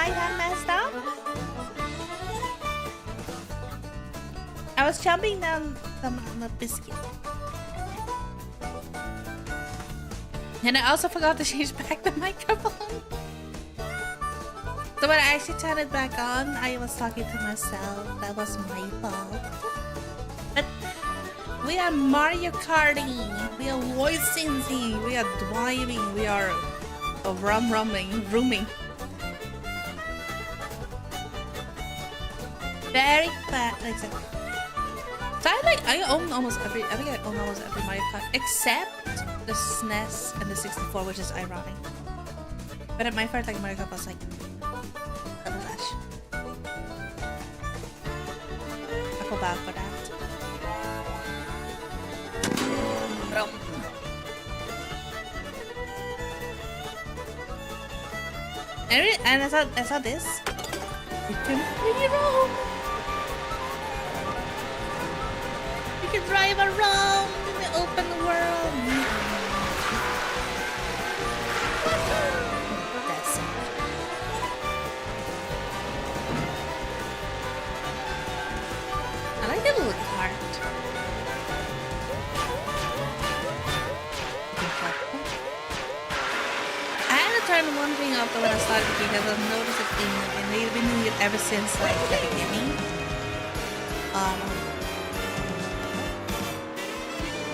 might have messed up. I was chomping down some on the biscuit. And I also forgot to change back the microphone. So when I actually turned it back on, I was talking to myself. That was my fault. But we are Mario Karting. We are voicing. We are driving. We are rooming. Very fast. Exactly. So I own almost every. I think I own almost every Mario Kart except the SNES and the 64, which is ironic. But at my first Mario Kart was Double Dash. I feel bad for that. And I saw this. You can really roam. You can drive around in the open world. That's it. I like the little cart. Turn one thing after when I started the game, because I've noticed it and they've been doing it ever since the beginning.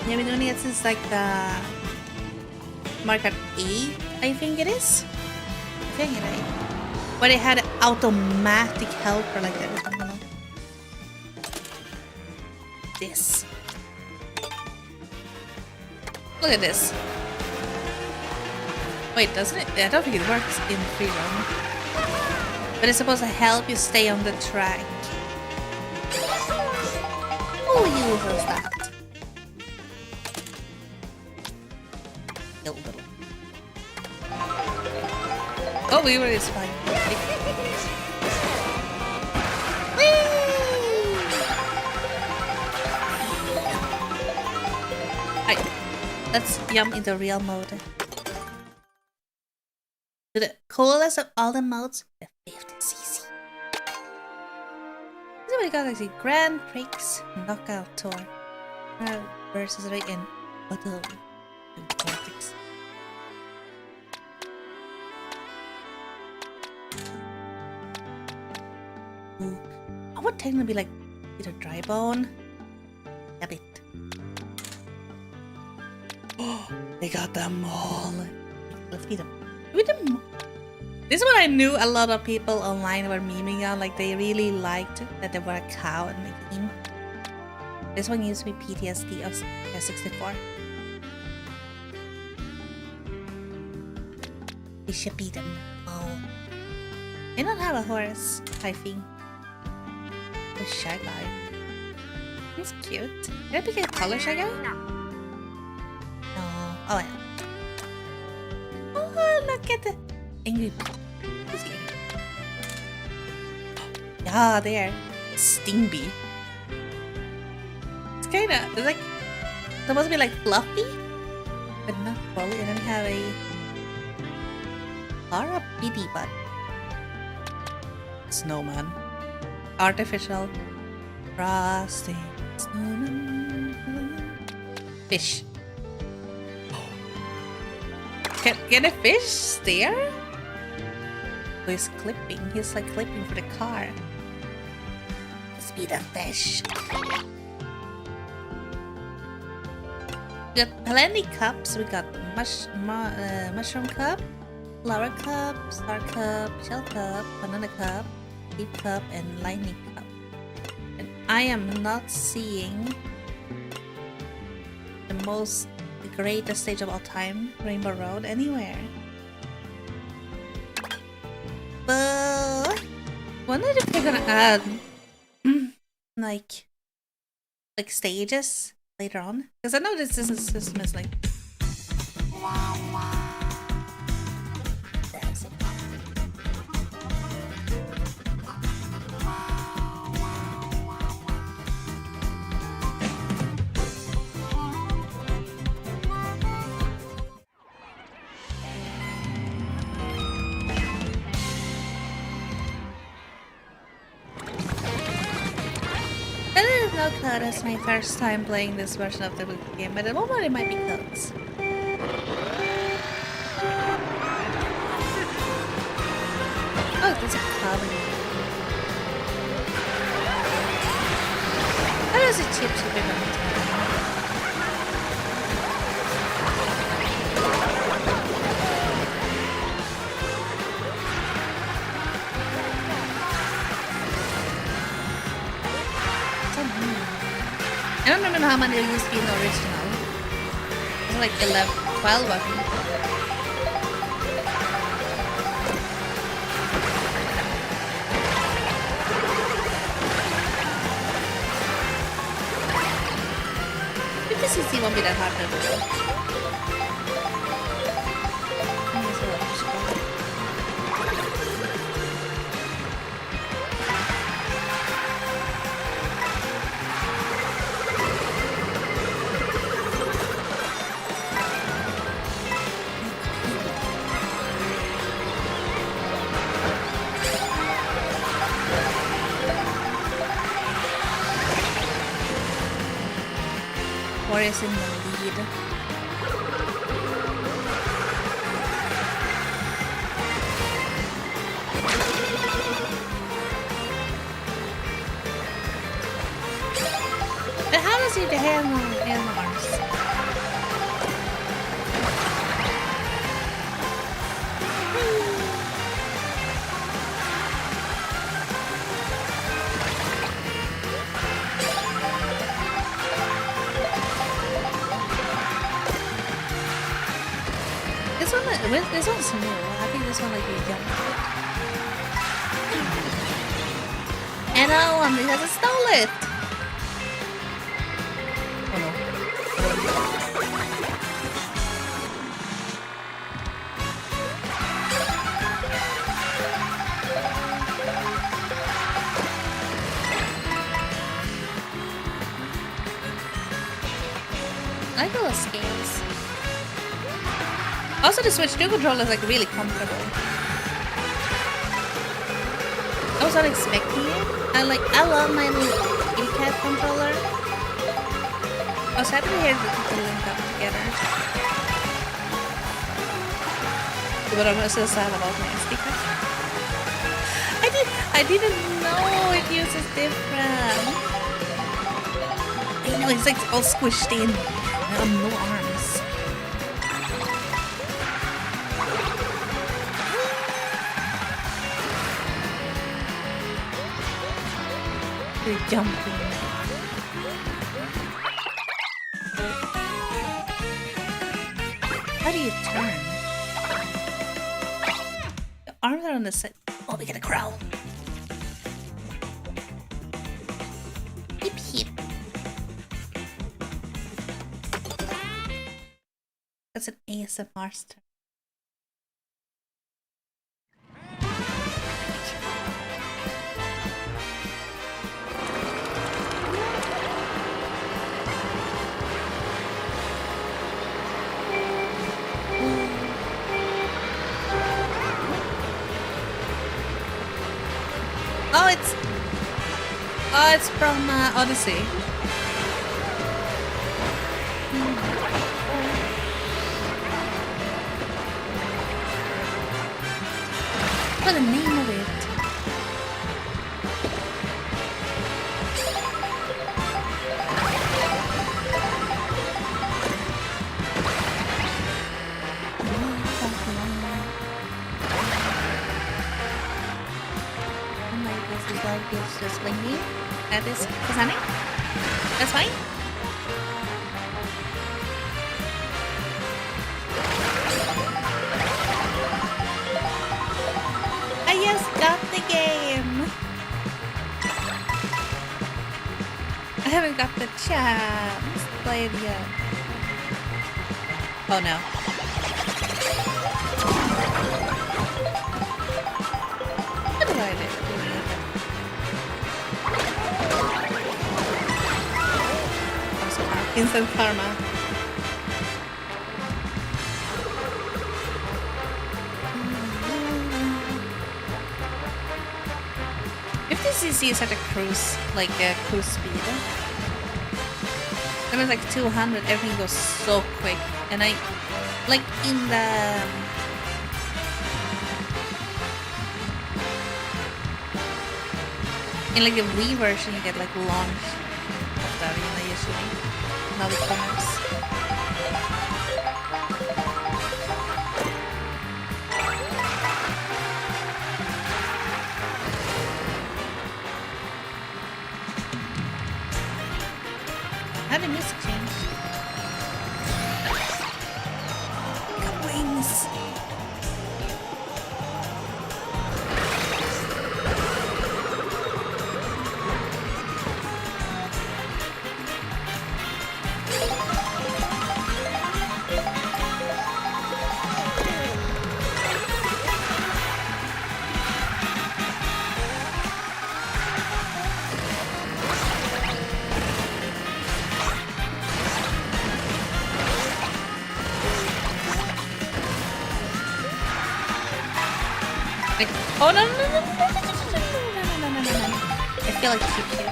They've been doing it since the Mario Kart 8, I think it is. Where they had automatic helper like that. I don't know. This. Look at this. Wait, doesn't it? I don't think it works in free roam. But it's supposed to help you stay on the track. Who uses that? Oh, we were this fine. Alright, let's jump into real mode. To the coolest of all the modes, the 50cc. So we got Grand Prix Knockout Tour versus in Auto Politics. I would technically be either dry bone. A bit. Oh, they got them all. Let's beat them. This is what I knew a lot of people online were memeing on. They really liked that there were a cow in the game. This one gives me PTSD of 64. We should beat them all. I don't have a horse, I think. The shy guy. He's cute. Did I pick a color shy guy? No. Oh yeah. Oh, look at the angry. Who's he? Yeah, there. Stingby. It's kinda, it's supposed to be fluffy, but not fully. And then we have a Lara Bitty Butt. Snowman. Artificial. Frosty. Snowman. Fish. Can a fish steer? Oh, he's clipping. He's clipping for the car. Let's be the fish. We got plenty cups. We got mushroom cup, flower cup, star cup, shell cup, banana cup, deep cup, and lightning cup. And I am not seeing the greatest stage of all time, Rainbow Road, anywhere. But when are they gonna add stages later on? Because I know this system is know Code is my first time playing this version of the game, but at the moment it might be Code's. Oh, there's a cover. That is a cheap moment. I don't remember how many there used to be in the original. It was like 11, 12 I think. This CC won't be that hard to do. Is in the lead. But how does he handle arms? This one's new. I think this one like you jump. And I won because I stole it. Oh no. I like all the scales. Also, the Switch 2 controller is like really comfortable. I was not expecting it. I love my little cat controller. I was happy to hear that people link up together. But I'm so sad about my SD card. I didn't know it uses different. I know it's like all squished in. I have no arms. Jumping. How do you turn? The arms are on the side. Oh, we get a crow. Hip hip. That's an ASMR turn. Oh, it's from Odyssey. What's the name of it? It's just blinking. That is funny. That's fine. I just got the game. I haven't got the chance to play it yet. Oh no. What do I do? Instant karma. If this is at a cruise, like a cruise speed. when it's like 200, everything goes so quick. And I, like in the... In like the Wii version, you get like launch of the arena usually. Now the corners. How did the music change? Got wings! Like, oh no no no no no no no no no no no. I feel like too cute.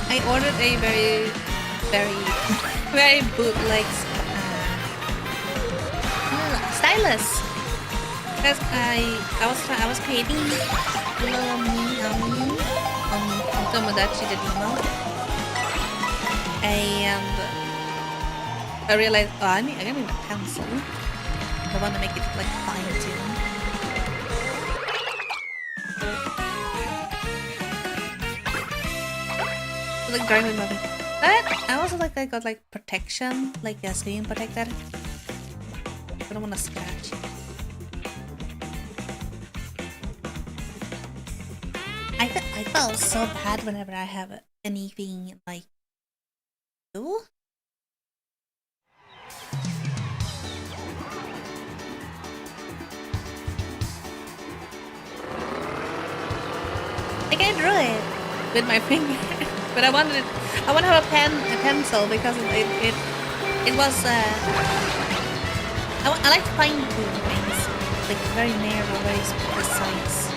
I ordered a very bootleg stylus because I was creating a little mini Ame on Tomodachi the demo, and I realized I need a pencil. I want to make it like fine tuned. Like driving movie. But I also like I got like protection, like a screen protector. I don't want to scratch. I felt so bad whenever I have anything like do. I can draw it with my finger. But I want to have a pencil because it was I like fine tune things, like very narrow, very precise.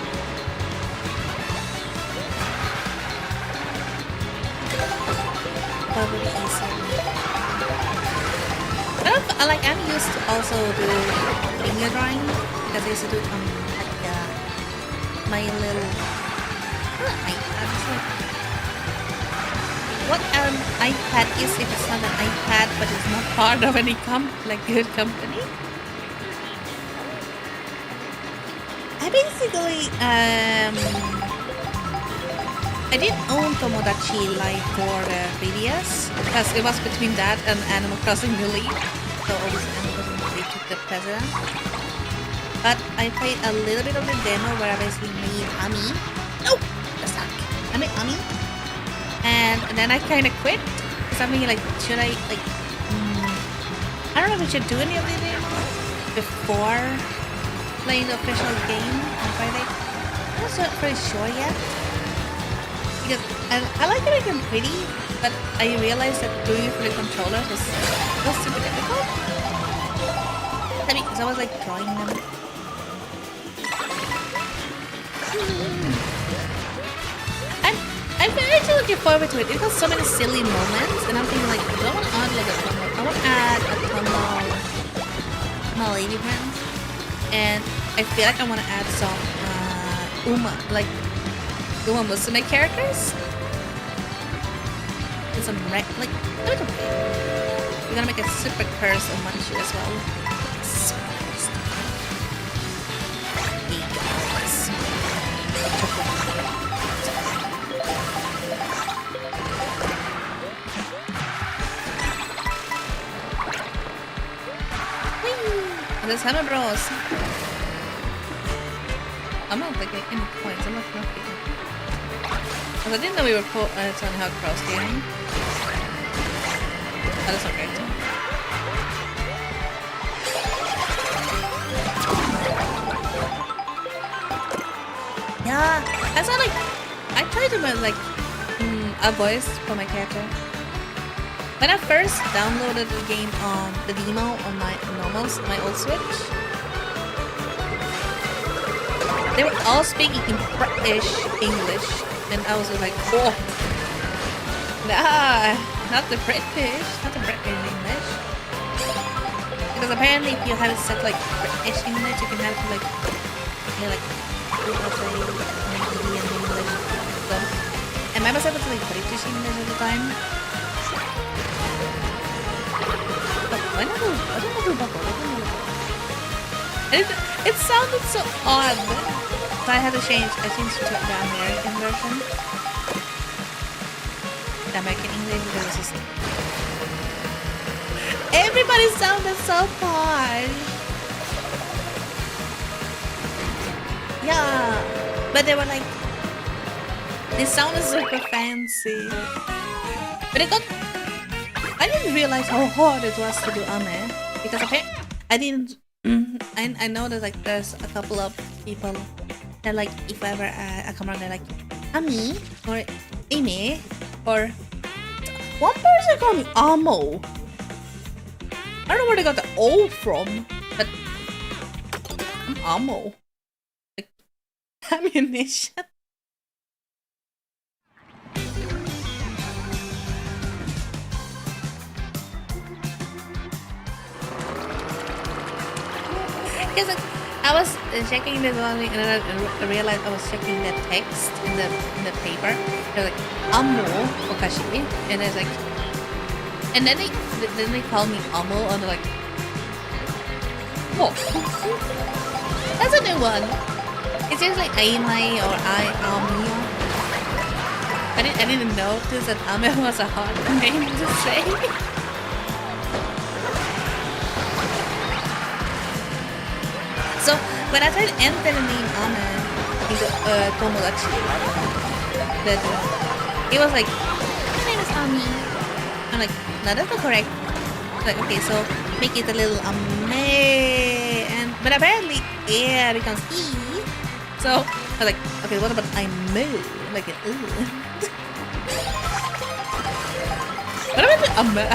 Probably easy. But I'm used to also do finger drawing because I used to do it on like my little what an iPad is if it's not an iPad, but it's not part of any good company. I basically I didn't own Tomodachi like for the 3DS because it was between that and Animal Crossing New Leaf, so obviously Animal Crossing New Leaf took the precedent. But I played a little bit of the demo where I basically made Ame. No, that's not. I made Ame. And then I kind of quit. Something like, should I like? I don't know if I should do any of the demos before playing the official game on Friday. I'm not pretty sure yet. Because I like it again pretty, but I realized that doing it for the controllers was super difficult. I mean, because I was like drawing them. I'm actually looking forward to it. It has so many silly moments, and I'm thinking like, I don't want to add like a ton of, I want to add a ton of my lady friends, and I feel like I want to add some Uma Musume characters, and some like we're gonna make a super curse on Manchu as well. Super curse. Hey guys. There's Hammer Bros. I'm not like any points. I'm not looking. Because I didn't know we were Tony Hawk Cross game. Oh, that's not great. Yeah, I saw like I tried to make like a voice for my character. When I first downloaded the game on the demo on my old Switch, They were all speaking in British English, and I was like, oh, nah, not the British English. Because apparently, if you have it set like British English, you can have it like, yeah, like, Indian English. So, and I was able to like British English at the time. But why not do buckle? It sounded so odd. So I had to change. I changed to the American version. The American English because it's just everybody sounded so posh. Yeah, but they were like, they sounded super fancy. But it got. I didn't realize how hard it was to do Ame because apparently I didn't. I know that like there's a couple of people that like if ever I come around they're like Ami or Amy or one person called me Amo. I don't know where they got the O from, but I'm Amo. Like ammunition. Because like, I was checking this one and then I realized I was checking the text in the paper. They're like Ame Okashi, and it's like, and then they call me Amo, and they're like, oh, that's a new one. It's just like Ame or Ame. I didn't notice that Ame was a hard name to say. So when I tried to enter the name Ame into Tomodachi, that it was like, my name is Ami. I'm like, no, that's not correct. Like, okay, so make it a little Ame, and but apparently yeah becomes E. So I was like, okay, what about Ame? Like an what about the Ame?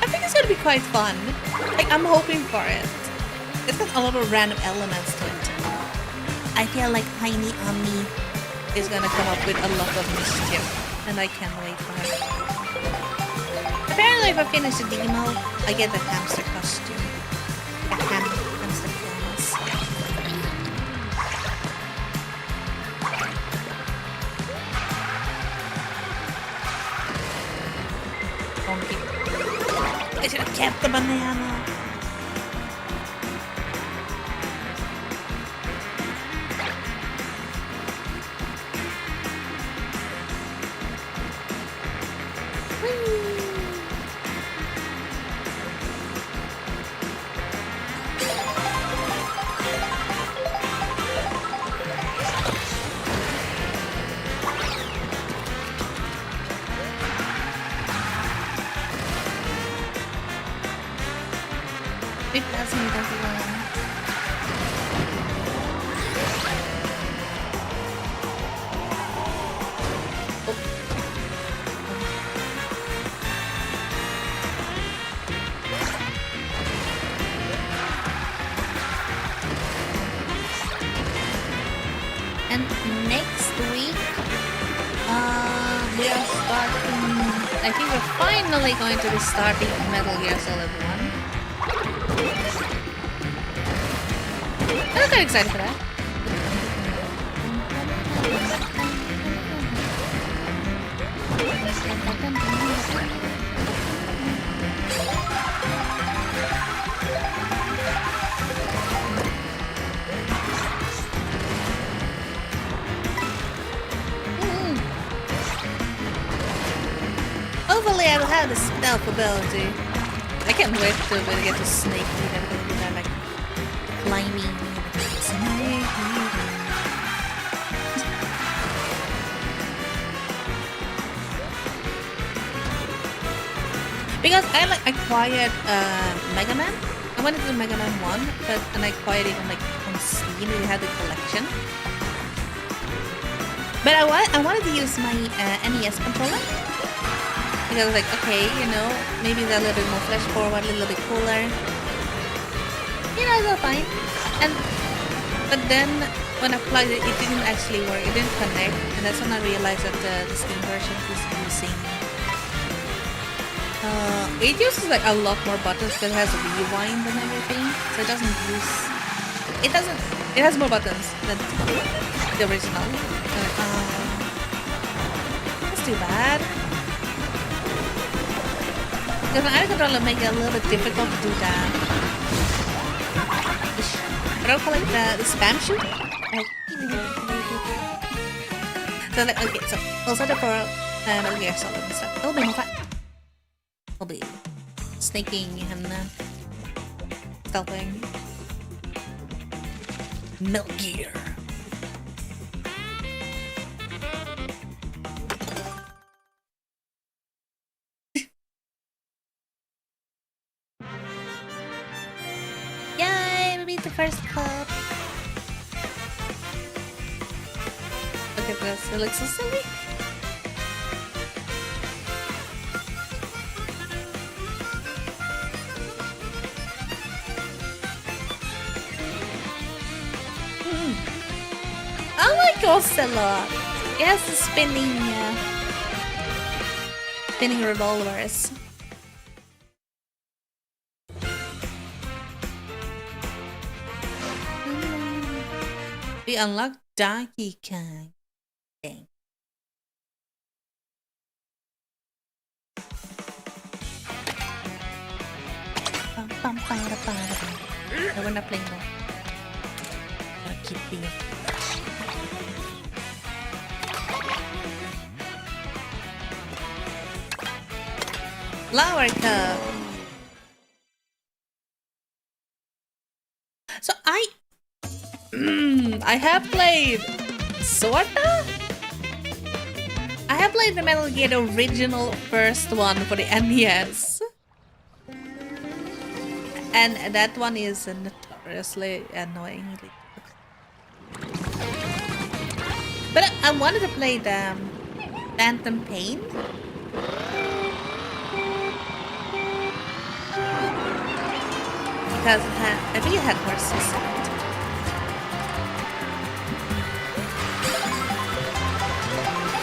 I think it's gonna be quite fun. Like, I'm hoping for it. It's got a lot of random elements to it. I feel like Tiny Ami is gonna come up with a lot of mischief, and I can't wait for it. Apparently, if I finish the demo, I get the hamster costume. The hamster pajamas. I should have kept the banana. It doesn't And next week, we are starting. I think we're finally going to be starting Metal Gear Solid 1. I'm kind of excited for that. Hopefully I will have the stealth ability. I can't wait to get to Snake Eat and do that like climbing. Because I like acquired Mega Man. I wanted to do Mega Man 1, but and I acquired it on Steam. It had the collection. But I wanted to use my NES controller. Because like, okay, you know, maybe they're a little bit more flash forward, a little bit cooler. You know, they're fine. But then when I plugged it, it didn't actually work. It didn't connect, and that's when I realized that the Steam version is using. It uses like a lot more buttons because it has rewind and everything, so it doesn't use. It has more buttons than the original. That's too bad. Because my other controller make it a little bit difficult to do that. What do I call it? The spam shoot? So like, okay, so also the for Metal Gear Solid and stuff. It'll be more fun. It'll be sneaking and stealthing. Metal Gear. Yay! We beat the first club. Look at this. It looks so silly. I like Ocelot. It has the spinning revolvers. We unlocked Donkey Kong. Dang. No, we're not playing more. Gotta keep being. Flower cup. So I have played sorta. I have played the Metal Gear, the original first one for the NES, and that one is notoriously annoying. But I wanted to play the Phantom Pain. Because I think it had horses in it.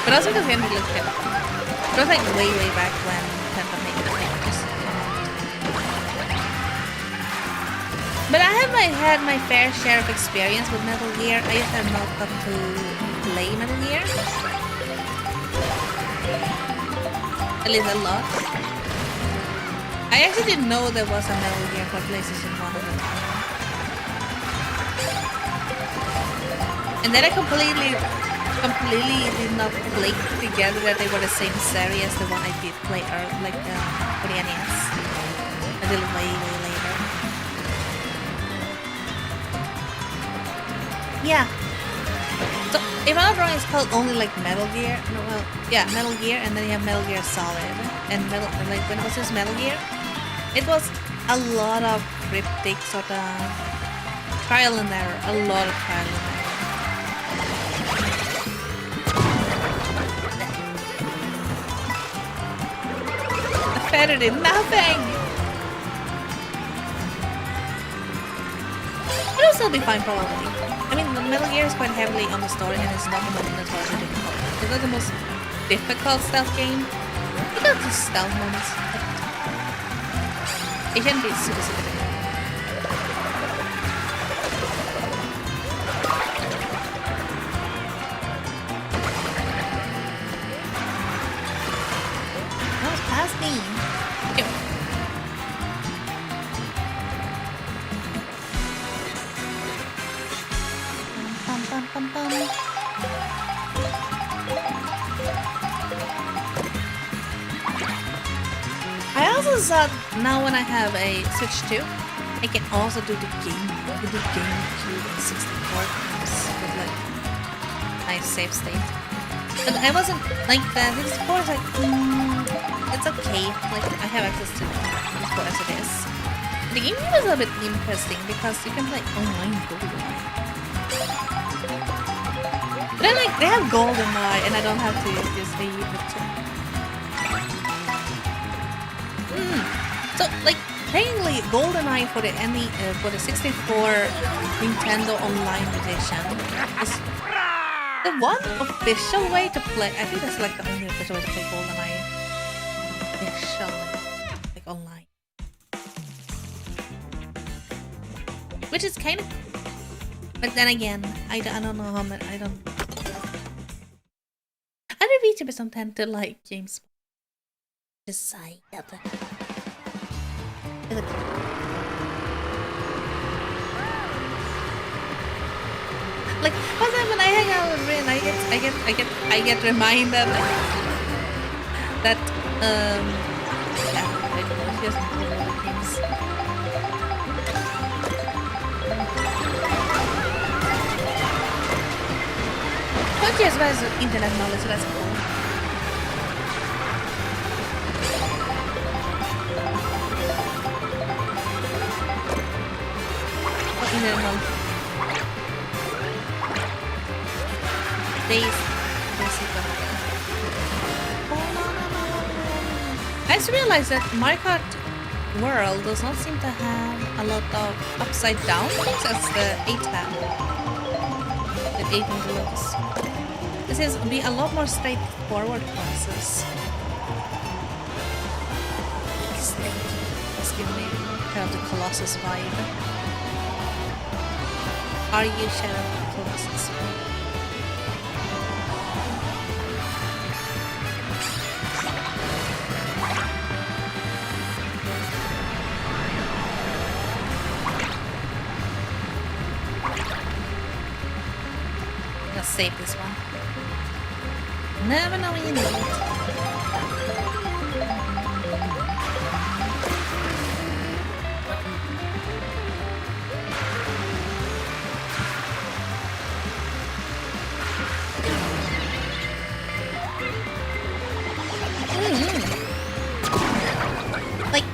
But also because the ending looked good. It was like way back when Phantom Pain was famous. But I have had my fair share of experience with Metal Gear. I just have not gotten to play Metal Gear. At least a lot. I actually didn't know there was a Metal Gear for PlayStation 1. And then I completely did not click together that they were the same series as the one I did play like for the NES. Until way later. Yeah. So if I'm not wrong, it's called only like Metal Gear. No, well, yeah, Metal Gear, and then you have Metal Gear Solid. And like when it was just Metal Gear, it was a lot of cryptic sort of trial and error. A lot of trial and error. The feather did nothing! It'll still be fine probably. I mean, Metal Gear is quite heavily on the story and it's not the most notoriously difficult. It's not the most difficult stealth game. You got the stealth moments. It can be super difficult. That was past me. Ew. Bum, bum, bum, bum, bum. I also thought now when I have a Switch 2, I can also do the GameCube and 64 games with like nice save state. But I wasn't like that. The 64 is like, it's okay. Like I have access to the 64 as it is. The GameCube is a bit interesting because you can play online GoldenEye. But then like they have GoldenEye and I don't have to use the So, like, technically, GoldenEye for the 64 Nintendo Online Edition is the one official way to play. I think that's like the only official way to play GoldenEye officially, like online. Which is kind of cool. But then again, I don't know how much. Other VTubers don't tend to like games. Decide. Like, one time when I hang out with Rin, I get reminded that yeah, I just games. But yes, that's internet knowledge, so that's cool. What internet knowledge? I just realized that Mario Kart World does not seem to have a lot of upside down things as the 8 have. The 8 in Deluxe. This is be a lot more straightforward process. Let's give me kind of the Colossus vibe. Are you Shadow of the Colossus? Let's save this one. Never know when you need it. Like,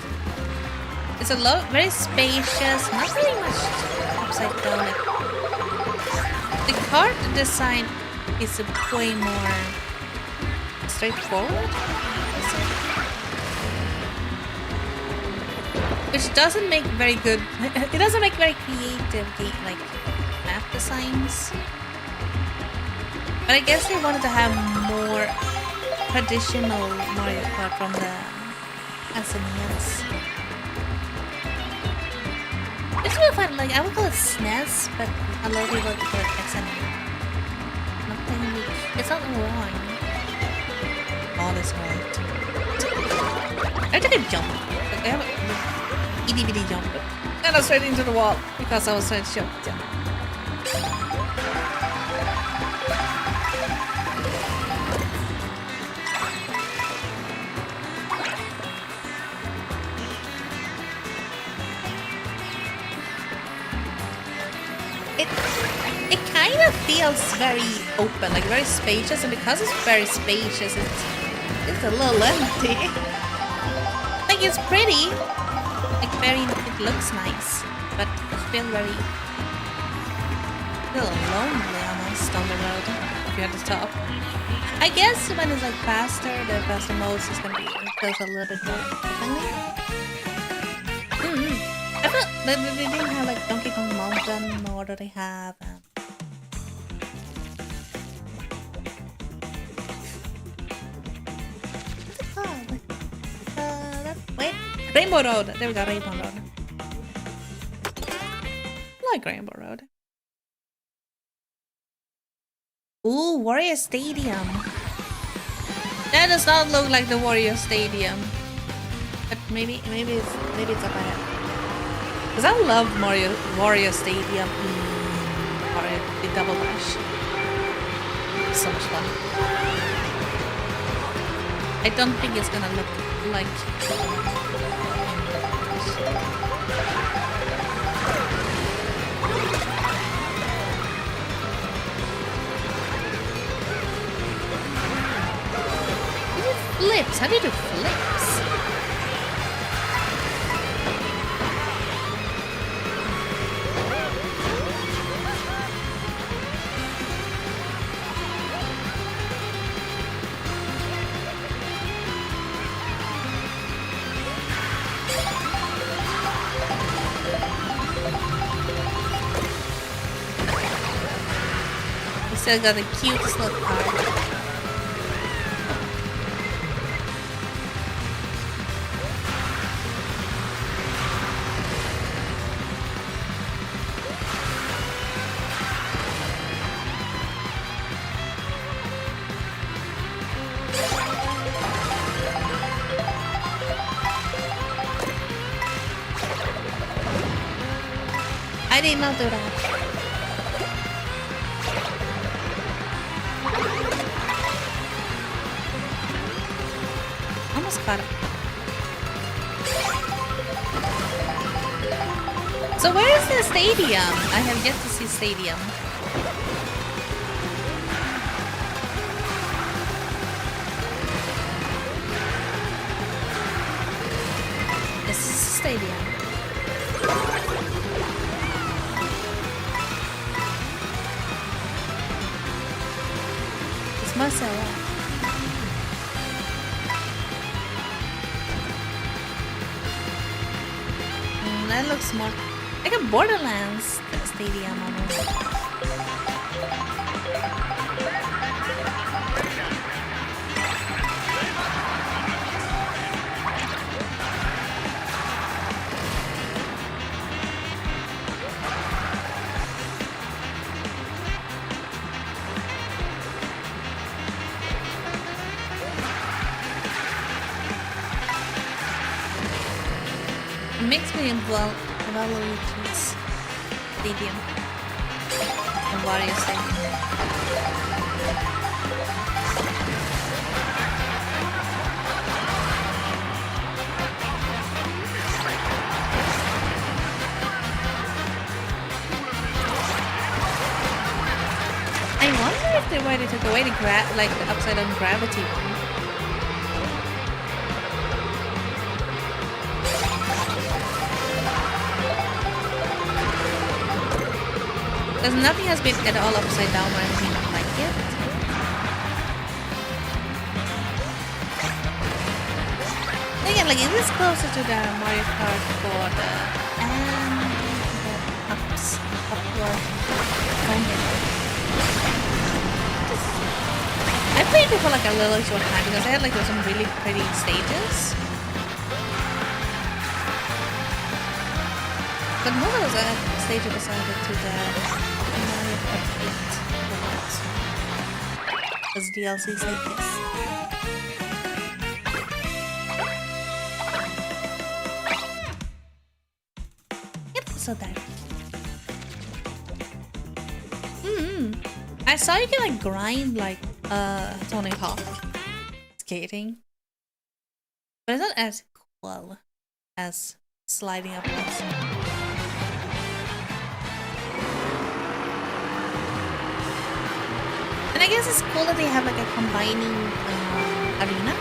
it's a lot, very spacious, not really much upside down. Like, the card design is a way more straightforward, which doesn't make very good. It doesn't make very creative like map designs. But I guess they wanted to have more traditional Mario Kart from the SNES. It's really fun. Like, I would call it SNES, but a lot of people like to call it SNES. It's not wrong. All is right. I took a jump. Like, I have a itty bitty jump. And I was straight into the wall because I was trying to jump. It kind of feels very open, like very spacious, and because it's very spacious, it's a little empty. Like, it's pretty, like it looks nice, but it feels very a little lonely almost on the road if you're at the top. I guess when it's like faster, the faster modes is gonna be feels a little bit more friendly. I thought that they didn't have like Donkey Kong Mountain, nor do they have wait, Rainbow Road. There we go, Rainbow Road. I like Rainbow Road. Ooh, Warrior Stadium. That does not look like the Warrior Stadium. But maybe it's up ahead. Because I love Warrior Stadium in Double Dash. So much fun. I don't think it's gonna look like flips. How do you do flips? Still got the cutest little card. I did not do that. Almost got it. So where is the stadium? I have yet to see stadium. This is the stadium. Marcella. That looks more like a Borderlands stadium almost. Makes me evaluate this stadium and Wario Stadium. I wonder if they wanted to take away the the upside down gravity one. Because nothing has been at all upside down or anything like it. Again, like, is this closer to the Mario Kart for the upward moment? I played it for like a little short time because I had like some really pretty stages. But most of those stages was added to the Mario Kart 8 as DLCs, I guess. Yep, so that. I saw you can like grind like Tony Hawk skating, but it's not as cool as sliding up walls. And I guess it's cool that they have like a combining arena.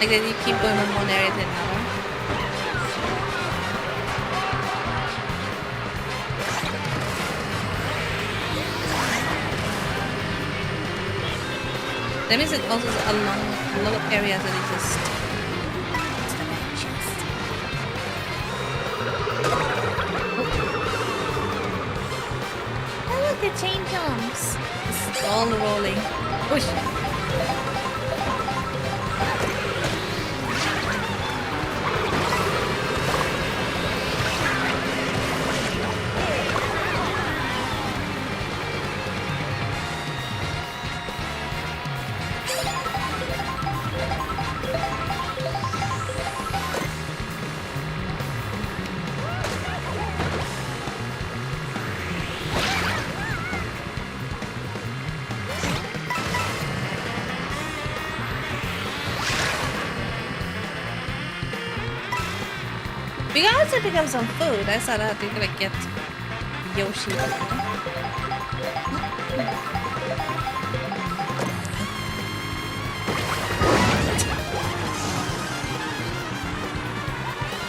Like that you keep going from one area to another. That means it also is along a lot of areas that it just... Oh look, the chain jumps! It's all rolling. Push! We can also pick up some food. I saw that you could like get Yoshi.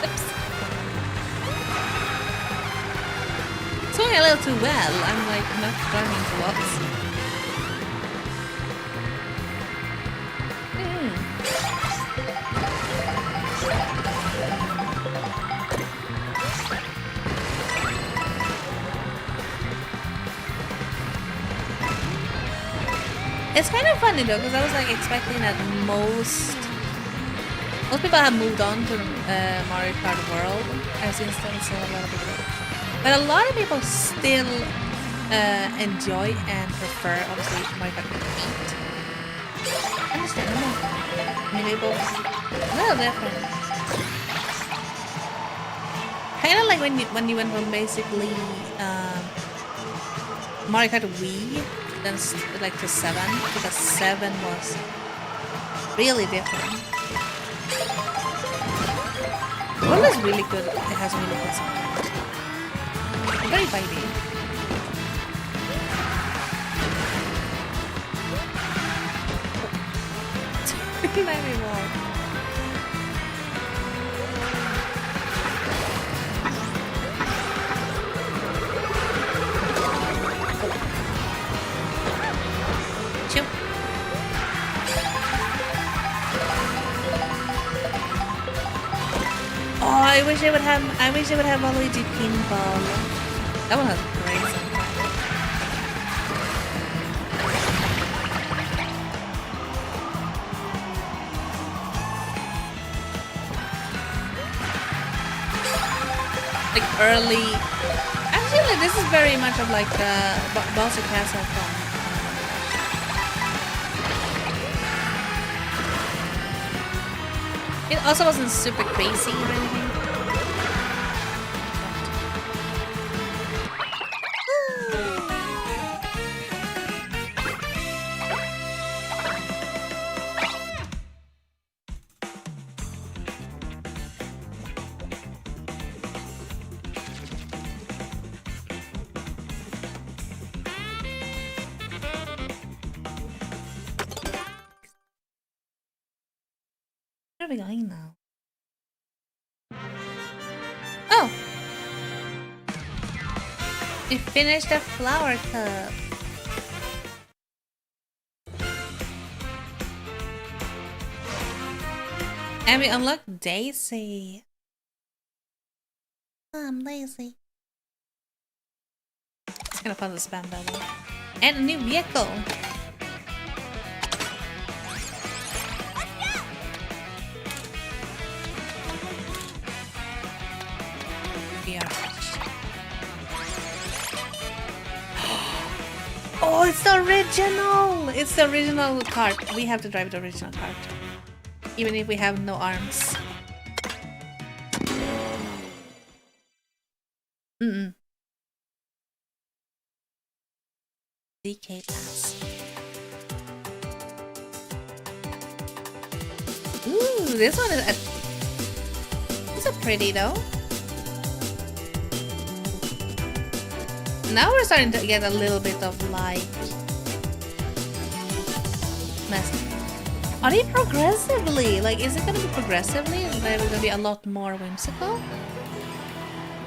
Oops. It's going a little too well. I'm like not running towards. It's kind of funny though, because I was like expecting that most people have moved on to Mario Kart World. I've seen still a lot of people, but a lot of people still enjoy and prefer obviously Mario Kart Feet. Understandable. I mean, they both a little different. Kind of like when you went from basically Mario Kart Wii, then like to 7, because 7 was really different. World is really good. It has really good sound. Very vibey. Let me walk. Chill. Oh, I wish they would have Waluigi pinball. That one has great soundtrack. Like early. Actually, this is very much of like the Bowser Castle from. It also wasn't super crazy or anything. Where are we going now? Oh! We finished the flower cup. And we unlocked Daisy. Oh, I'm lazy. It's kind of fun to spam that one. And a new vehicle. Oh, it's the original! It's the original cart. We have to drive the original cart. Even if we have no arms. DK Pass. Ooh, this one is a pretty though. Now we're starting to get a little bit of like mess. Are they progressively? Like, is it gonna be progressively? Is it gonna be a lot more whimsical?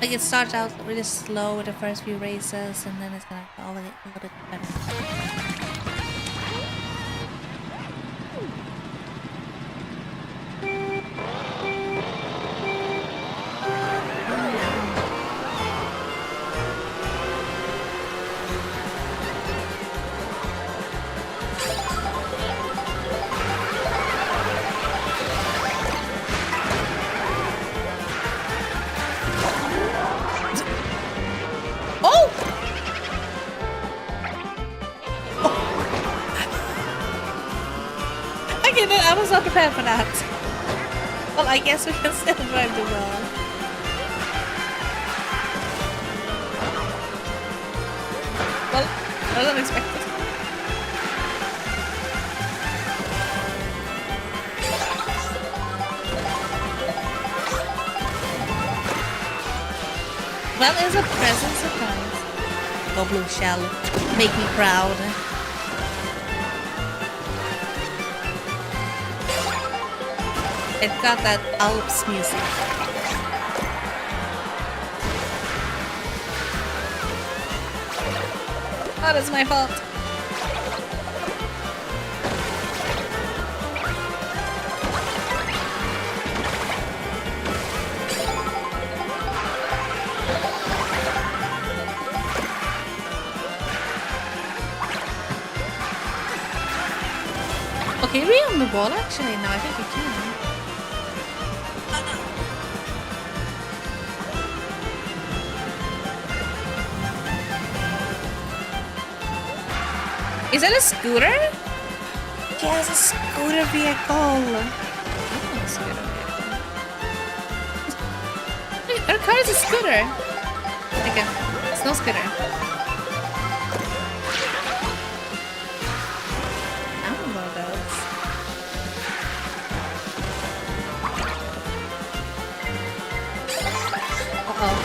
Like, it starts out really slow with the first few races, and then it's gonna all get a little bit better. I was not prepared for that. Well, I guess we can still drive the wall. Well, I wasn't expected. Well, it's a pleasant surprise. Oh, blue shell. Make me proud. It got that Alps music. Oh, that's my fault. Okay, we're on the wall actually. No, I think we can. Is that a scooter? Yes, a scooter vehicle. Oh, a scooter vehicle. Our car is a scooter. Okay, it's no scooter. I don't know those. Uh-oh.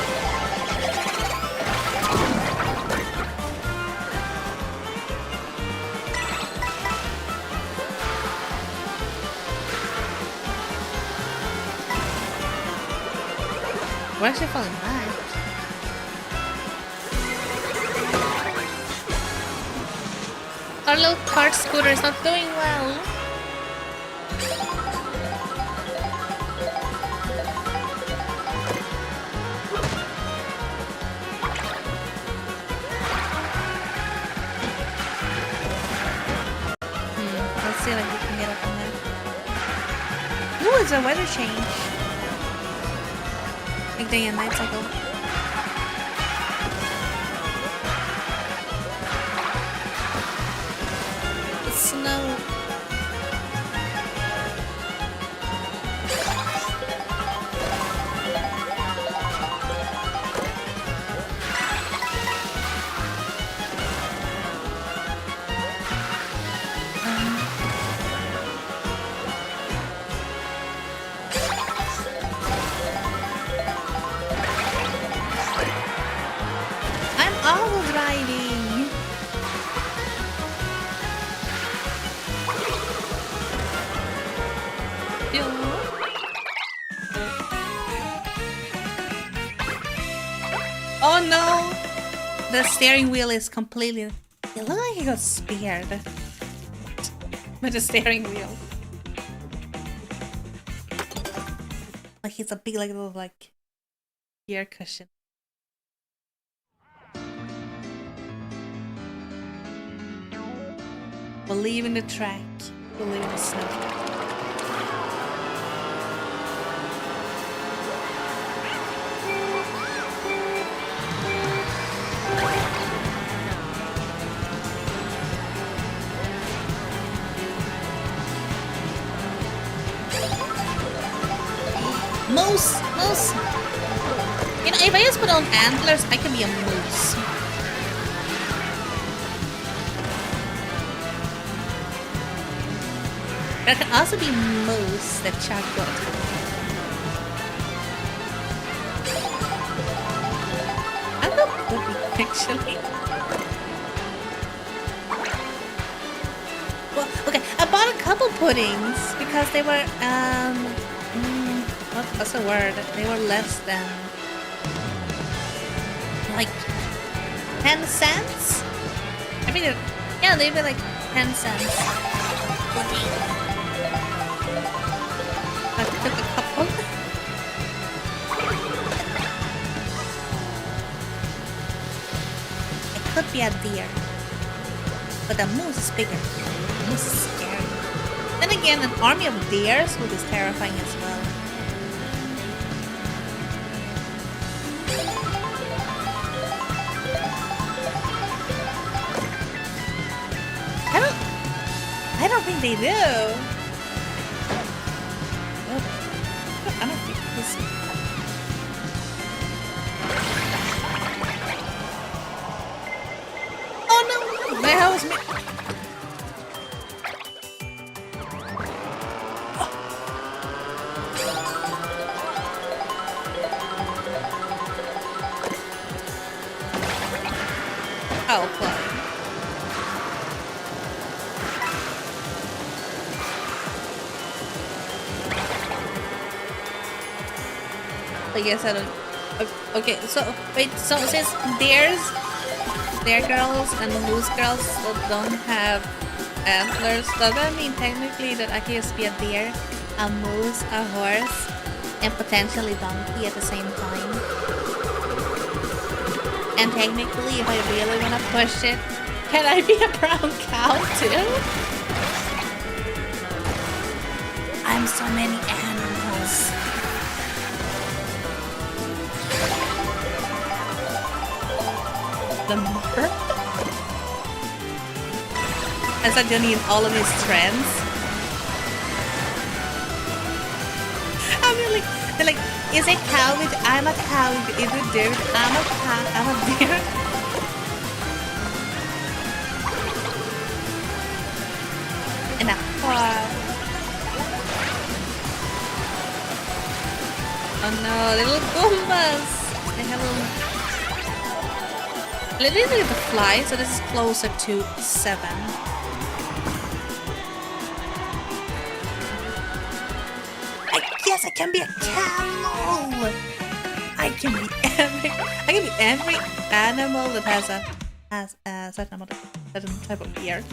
We're actually falling back. Our little cart scooter is not doing well. Let's see if we can get up on there. Ooh, it's a weather change. Like day and night cycle. The snow. Oh no! The steering wheel is completely... It looked like he got speared with the steering wheel. Like it's a big little gear cushion. We're leaving the track. We're leaving the snow. Moose! Moose! You know, if I just put on antlers, I can be a moose. But I can also be moose that chocolate. I love pudding, actually. Well, okay, I bought a couple puddings because they were, what's the word? They were less than like 10 cents? I mean, yeah, they were like 10 cents. I took a couple. It could be a deer, but the moose is bigger. The moose is scary. Then again, an army of deers would be terrifying as well. I don't think they do. I don't think this. Oh no! The hell is me? Oh, fun. I guess I don't. Okay, so wait. So since deer girls and moose girls don't have antlers, does that mean technically that I can just be a deer, a moose, a horse, and potentially donkey at the same time? And technically, if I really want to push it, can I be a brown cow too? I'm so many animals. The mother? I said you need all of these trends. I mean, like, they're like, is a cow with I'm a cow, is a deer with I'm a cow, I'm a deer. And a horse. Oh no, little Goombas! They have little... They didn't get to fly, so this is closer to 7. I guess I can be a camel! I can be every animal that has a certain type of ear.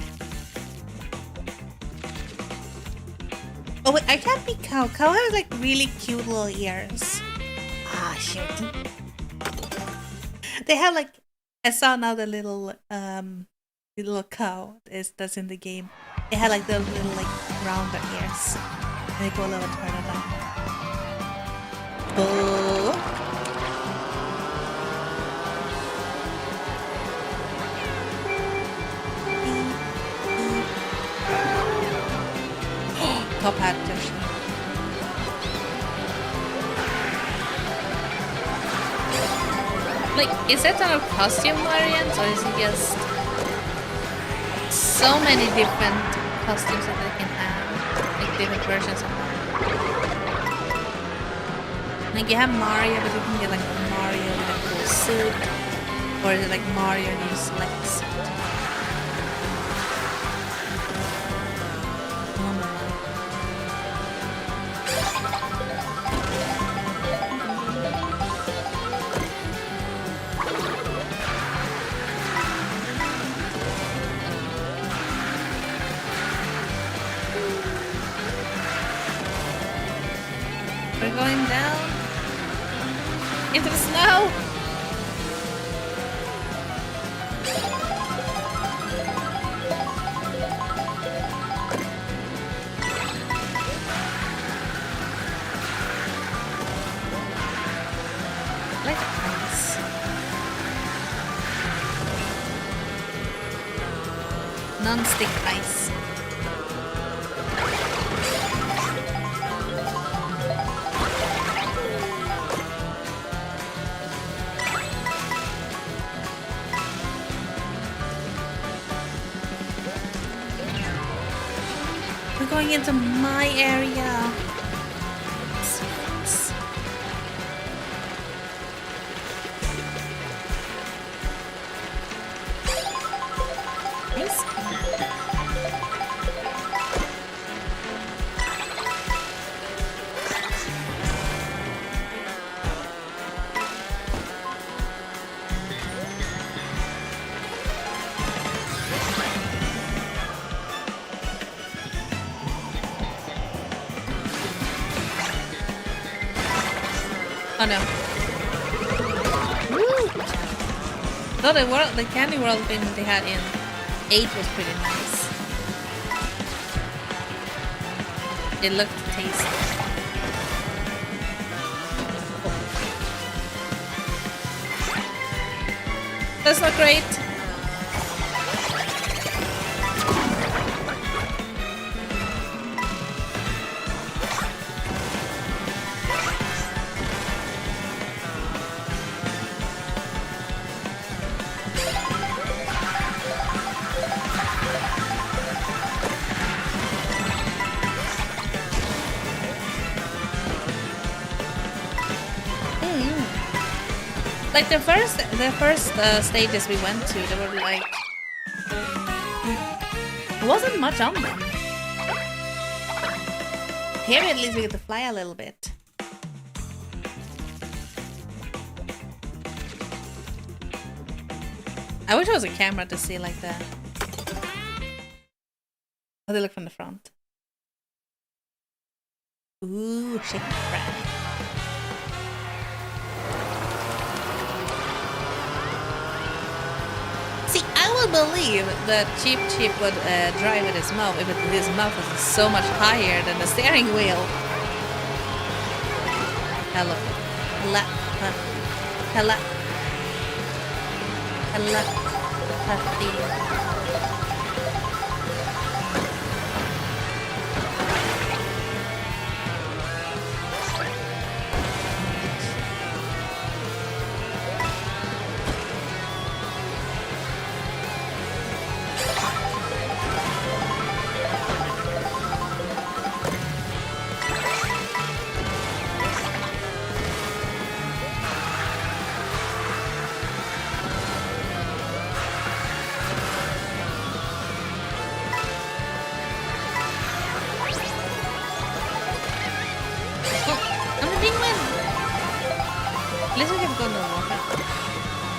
Oh wait, I can't be cow. Cow has like really cute little ears. Ah shit. They have like, I saw now the little cow that's in the game. They had like the little like rounder ears. And they go a little further down. Oh. Top hat edition. Like, is that a costume variant or is it just so many different costumes that they can have? Like different versions of them. Like you have Mario, but you can get like Mario with a cool suit. Or is it like Mario and you select the suit? We're going down into the snow. Like ice. Non-stick ice. Going into my area. Sweet. Nice. Oh no. Woo! Though the Candy World thing they had in 8 was pretty nice. It looked tasty. Oh. That's not great. Like the first stages we went to, there were like there wasn't much on them. Here at least we get to fly a little bit. I wish there was a camera to see like that. How they look from the front. Ooh, shake the crab. See, I would believe that Cheap would drive with his mouth if his mouth was so much higher than the steering wheel. Hello. Hello. Hello. Hello.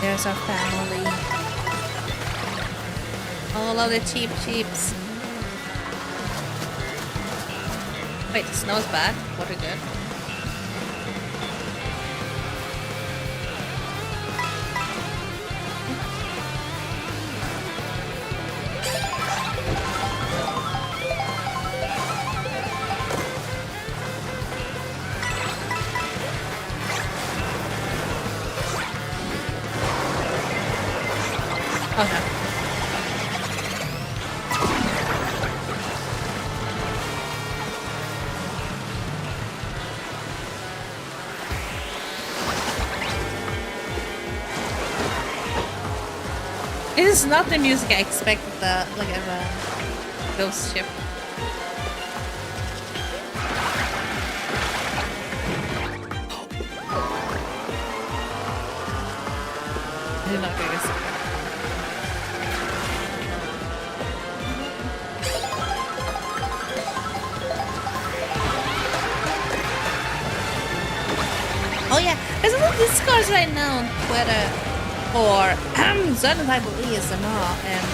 There's our family. All of the cheaps. Wait, the snow's back. Water good. Okay. This is not the music I expected like of a ghost ship. I did not get this. Oh yeah, there's a lot of discourse right now on Twitter for certain type of ASMR, and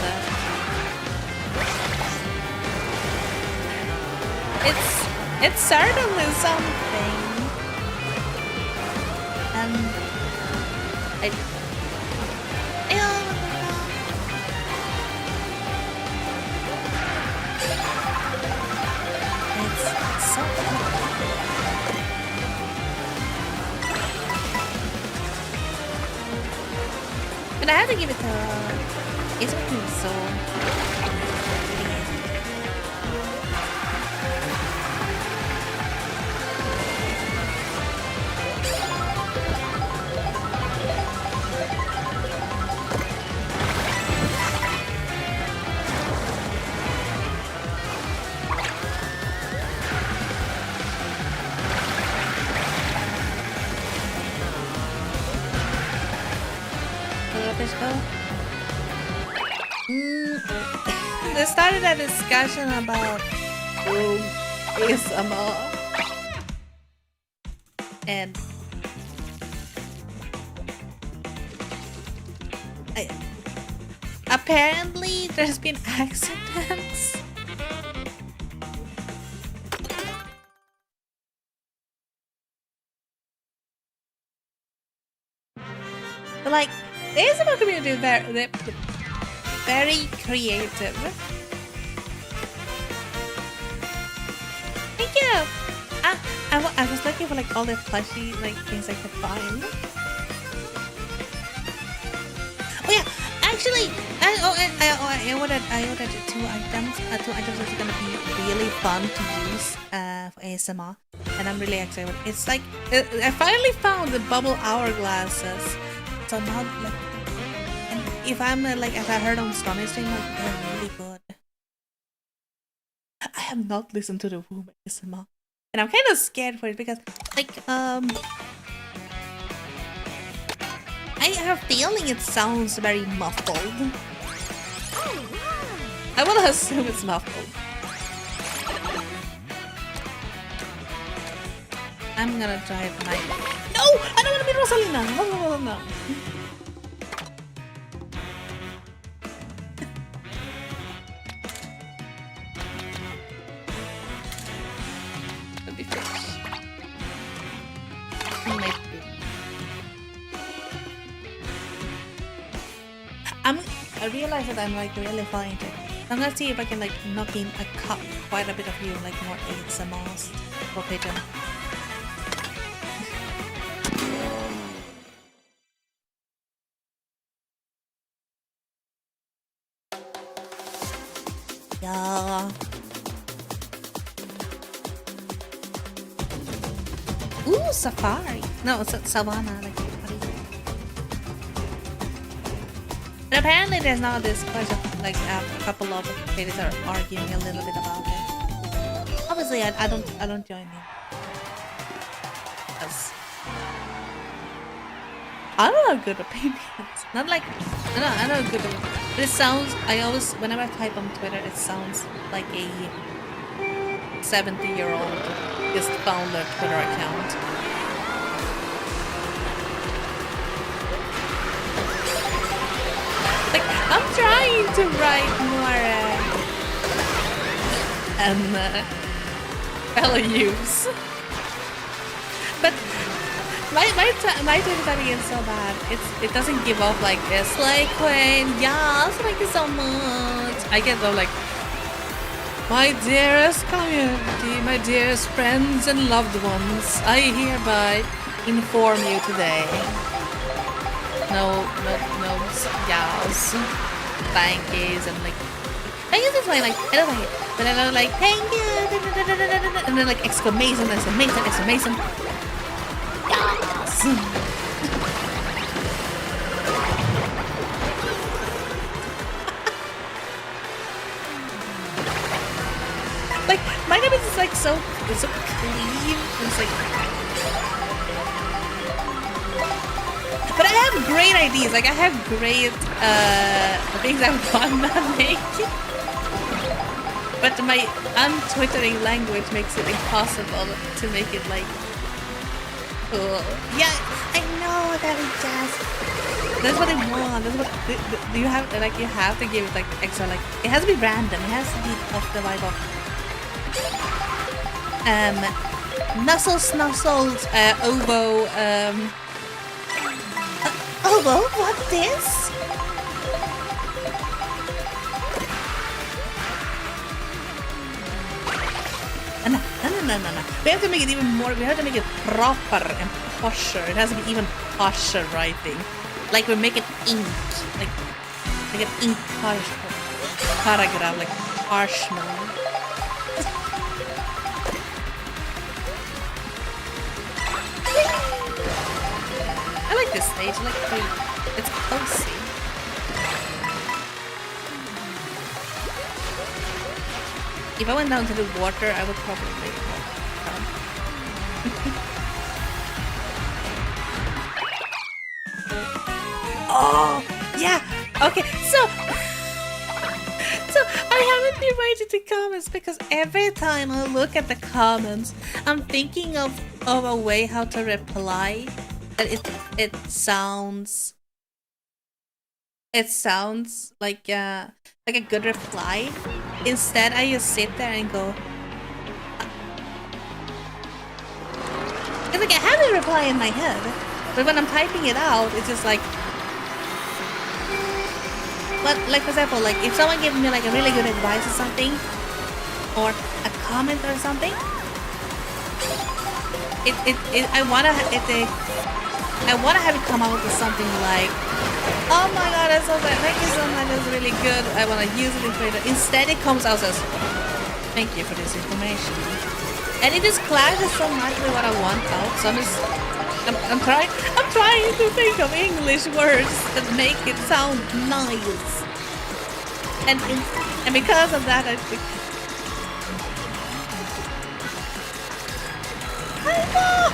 it's certainly something, and it's something. But I have to give it a... It's working so... They started a discussion about ASMR, and apparently there's been accidents. But like, the ASMR community is very creative. Thank you! I was looking for like all the plushy like things I could find. Oh yeah, actually, I ordered 2 items. 2 items that's gonna be really fun to use for ASMR, and I'm really excited. It's like I finally found the bubble hourglasses. So now, like, and if I'm if I heard on Stormy stream, like, they're really good. I have not listened to the Womb ASMR, and I'm kind of scared for it because, like, I have a feeling it sounds very muffled. I will assume it's muffled. I'm gonna drive my... No! I don't want to be Rosalina! No. That'd be fish. I realize that I'm like really fine into it. I'm gonna see if I can like knock in quite a bit of you, like more ASMRs for pigeon. Yeah. Ooh, safari. No, it's a savannah. Like, and apparently there's now this question, like a couple of creators are arguing a little bit about it. Obviously, I don't join in. Because I don't have good opinions. Not like I don't have good opinions. But it sounds. I always whenever I type on Twitter, it sounds like a 70-year-old just found their Twitter account. Like, I'm trying to write more fellow use, but my Twitter typing is so bad. It doesn't give off like this. Slay Queen, yes, thank you so much. I get though like, my dearest community, my dearest friends and loved ones, I hereby inform you today. No, yes, thank yous, and like, thank yous is fine, like, I don't like it, but I don't like, thank you, and then like, exclamation, exclamation, yes. Like, my name is just like so clean, it's like, but I have great ideas, like I have great things I wanna make. But my untwittering language makes it impossible to make it like cool. Yeah, I know that it does. That's what I want. That's what do you have, like you have to give it like extra, like it has to be random, it has to be off the vibe of Nuzzle Snuzzles Ovo Ovo, what's this? No. We have to make it even more, we have to make it proper and posher. It has to be even posher writing. Like we're making ink. Like an ink paragraph, like parchment. I like this stage, I like how it's cozy. If I went down to the water, I would probably make it more fun. Oh, yeah, okay, so I haven't been writing the comments because every time I look at the comments, I'm thinking of a way how to reply. It sounds like a good reply. Instead, I just sit there and go. It's like I have a reply in my head, but when I'm typing it out, it's just like. But like for example, like if someone gives me like a really good advice or something, or a comment or something, I wanna have it come out with something like, oh my god, that's so bad, thank you so much, that's really good, I wanna use it in Twitter. Instead it comes out as, thank you for this information. And it just clashes so much with what I want out, so I'm trying to think of English words that make it sound nice. And because of that I think I know!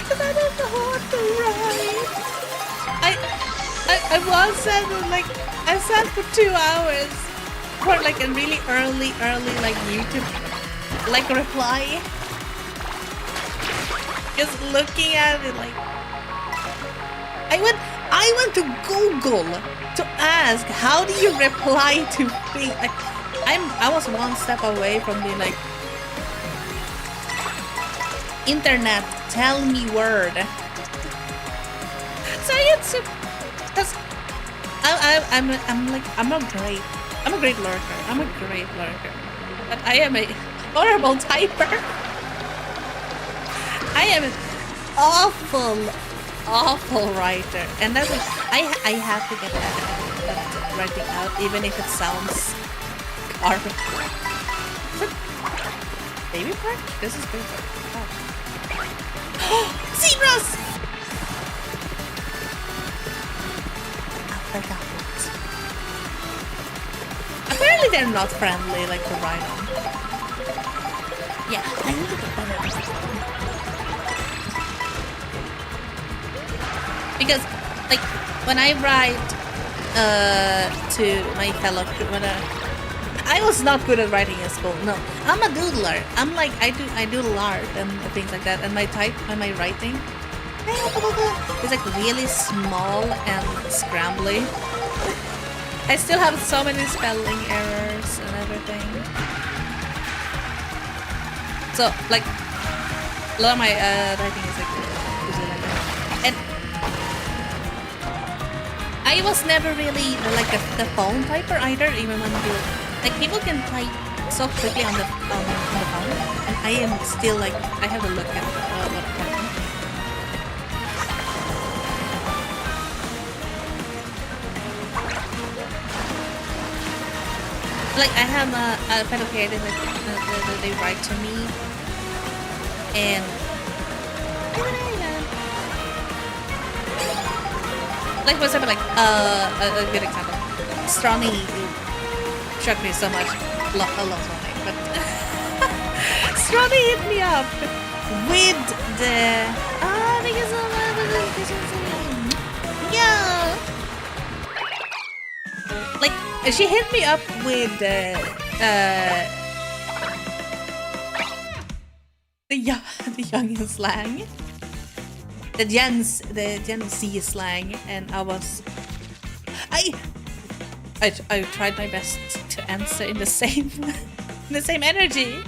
Because I don't know what to write. I once said like I sat for 2 hours for like a really early like YouTube like reply. Just looking at it like I went to Google to ask how do you reply to things. Like I was one step away from being like internet tell me word. So it's because I'm a great lurker. But I am a horrible typer. I am an awful writer, and that's I have to get that writing out, even if it sounds garbage. Baby park? This is baby park. Oh. Zebras! I forgot it. Apparently they're not friendly, like to ride on. Yeah, I need to get better. Because, like, when I ride to my fellow I was not good at writing in school. No, I'm a doodler. I'm like I doodle art and things like that. And my writing is like really small and scrambly. I still have so many spelling errors and everything. So like a lot of my writing is like that. And I was never really like the phone typer either, even when you like people can type so quickly on the phone, and I am still like I have to look at what happened. Like I have a fellow creator that they write to me, and like for example, like a good example, Stronny struck me so much. I love Stronny, but Stronny hit me up with the thank you so much. Yeah, like she hit me up with the youngin slang, the Gen Z slang, and I tried my best to answer in the same energy,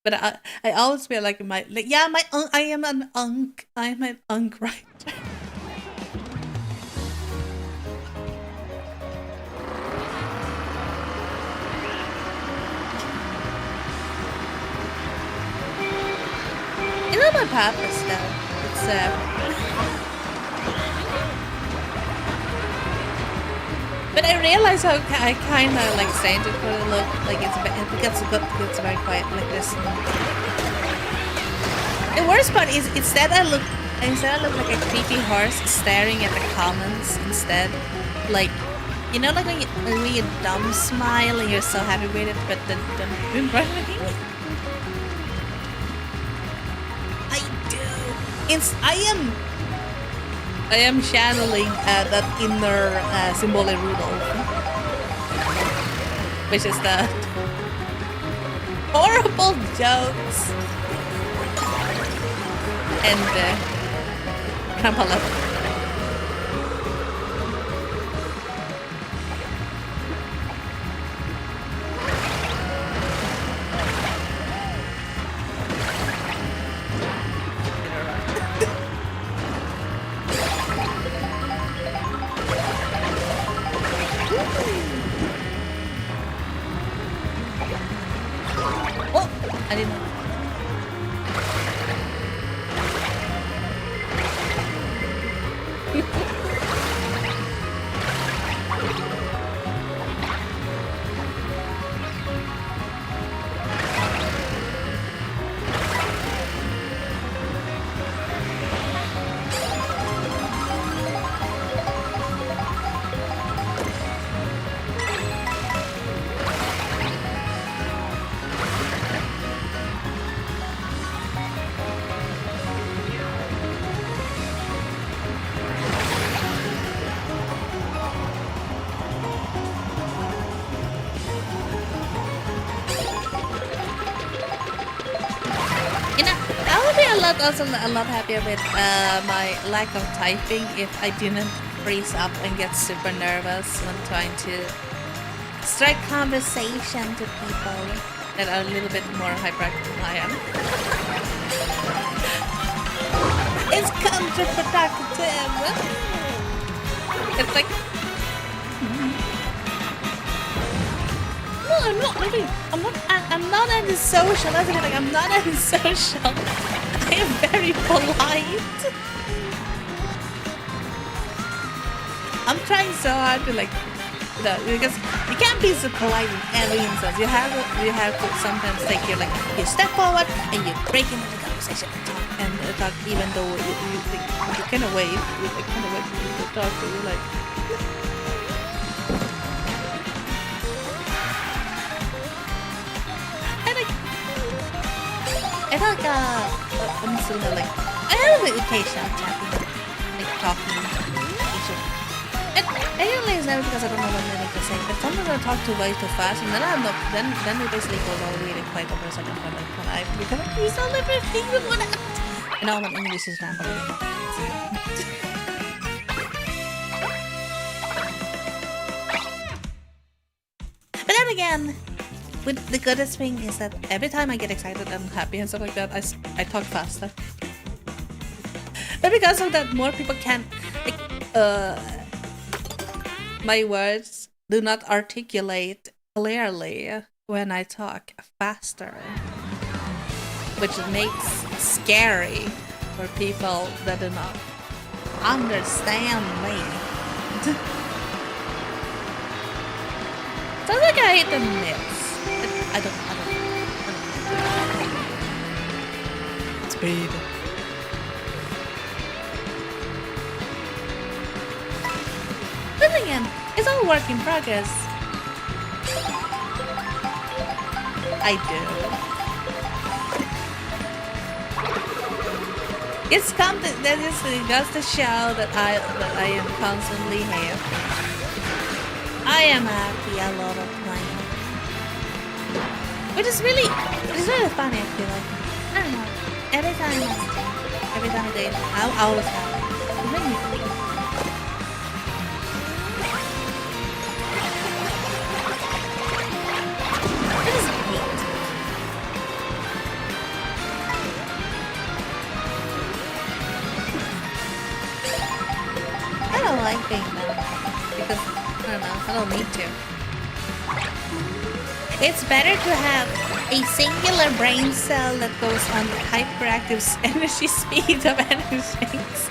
but I always feel like I am an unk writer. It's not my purpose though. It's but I realize how I kind of like saying it for a look, like it gets very quiet like this. The worst part is instead I look like a creepy horse staring at the comments instead. Like, you know, like when you dumb smile and you're so happy with it, but then don't remember anything. I do. I am channeling that inner Symbole Rudolph, which is the horrible jokes and Grandpa love. I didn't know. Also a lot happier with my lack of typing if I didn't freeze up and get super nervous when trying to strike conversation to people that are a little bit more hyperactive than I am. It's counterproductive. It's like no, I'm not really. I'm not antisocial. That's it. Like I'm not antisocial. I am very polite. I'm trying so hard to like, because you can't be so polite in every instance. You have to sometimes take your like you step forward and you break into the conversation and talk even though you kind of wait, you like, kind of wait for people to talk to you like. I feel like I'm still like I have an occasional chatting, like talking. And I realize now because I don't know what I need to say, but sometimes I talk way too fast, and then I'm not. Then it basically goes all really quiet over a second for like when I because I use all everything you want to. And all my English is rambling. But then again. With the goodest thing is that every time I get excited and happy and stuff like that, I talk faster. But because of that, more people can like my words do not articulate clearly when I talk faster, which makes scary for people that do not understand me. Sounds like I hate the myths. I don't. Speed. But again, it's all work in progress. I do. It's content that is just to show that I am constantly happy. I am happy a lot of times. Which is really funny, I feel like. I don't know. Every time I date, I'm always happy. It makes me think. What is hate? I don't like being mad because I don't know. I don't need to. It's better to have a singular brain cell that goes on hyperactive energy speed of energy things.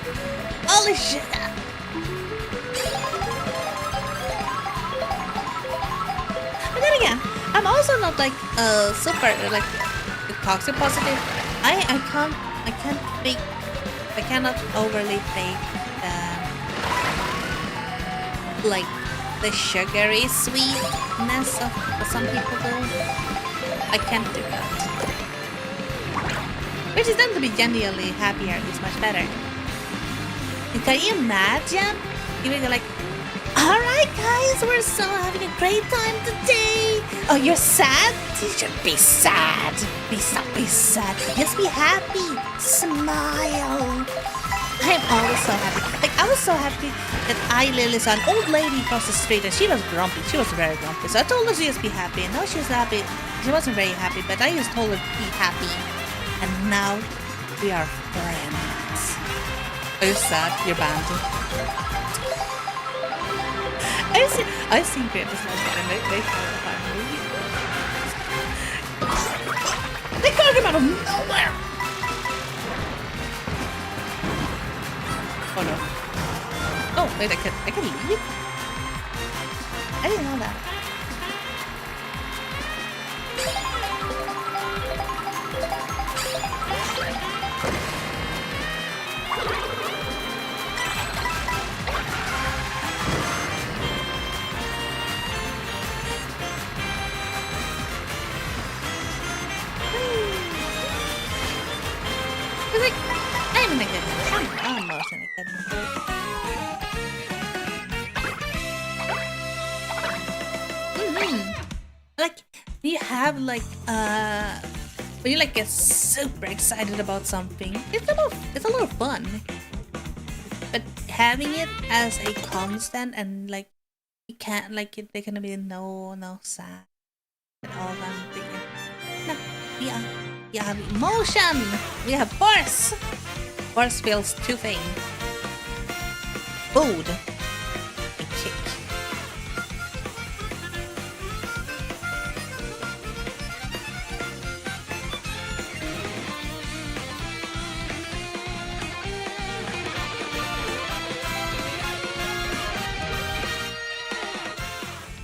Holy shit! But then again, I'm also not like super like toxic positive. I cannot overly fake like the sugary sweetness of what some people do. I can't do that. Which is done to be genuinely happier is much better. And can you imagine? You will go like, alright guys, we're so having a great time today. Oh, you're sad? You should be sad. Be sad. Just be happy. Smile. I'm always so happy. Like, I was so happy that I literally saw an old lady across the street and she was grumpy. She was very grumpy. So I told her to just be happy. And now she's happy. She wasn't very happy, but I just told her to be happy. And now we are friends. Are you sad? You're banned. I've seen creators like that and they fall apart really. They come out of nowhere! Oh no. Oh, wait, I can leave? I didn't know that. It's like, I'm in a good mood. I'm almost in a good mood. Like, you have like when you like get super excited about something, it's a lot of fun. But having it as a constant and like you can't like there gonna be no sad at all time. No, we have emotion. We have force. Force feels two things: food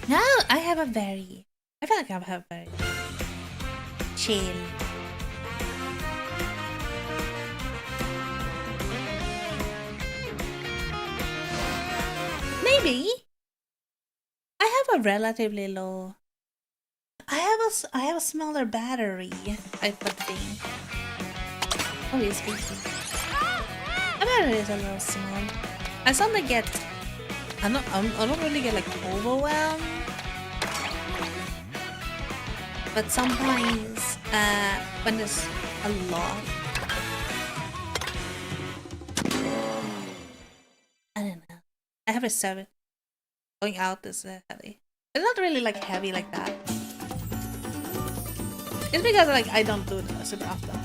No, I have a very... I feel like I have a very chill. Maybe. I have a relatively low... I have a smaller battery, I think. Oh, he's speaking. My battery is a little small. I suddenly get... I don't really get like overwhelmed. But sometimes when there's a lot, I don't know. I have a 7. Going out is heavy. It's not really like heavy like that. It's because like I don't do it super often.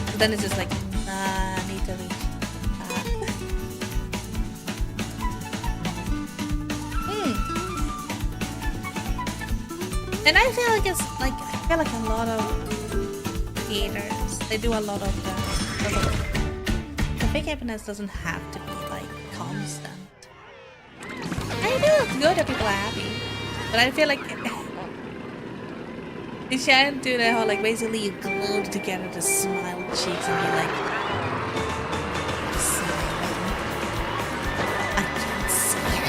But then it's just like I need to reach. And I feel like it's like a lot of creators, they do a lot of the fake happiness doesn't have to be like constant. I know it's good that people are happy, but I feel like you shouldn't do that whole like basically you glued together the smile cheeks and be like smiling. I can't see it.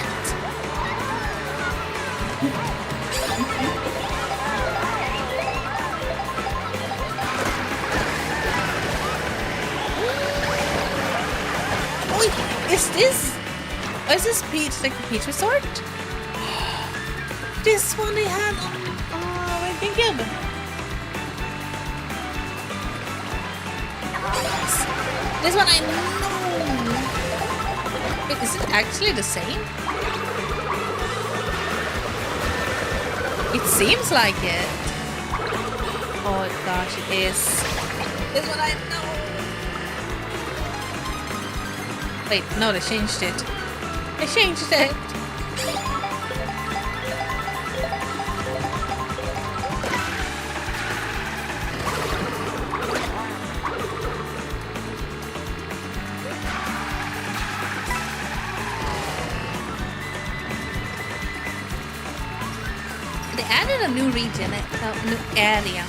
Is this Peach like the Peach Resort? This one they had on my GameCube. This one I know. Wait, is it actually the same? It seems like it. Oh gosh, it is. This one I know. Wait, no, they changed it. They changed it. They added a new region, a new area.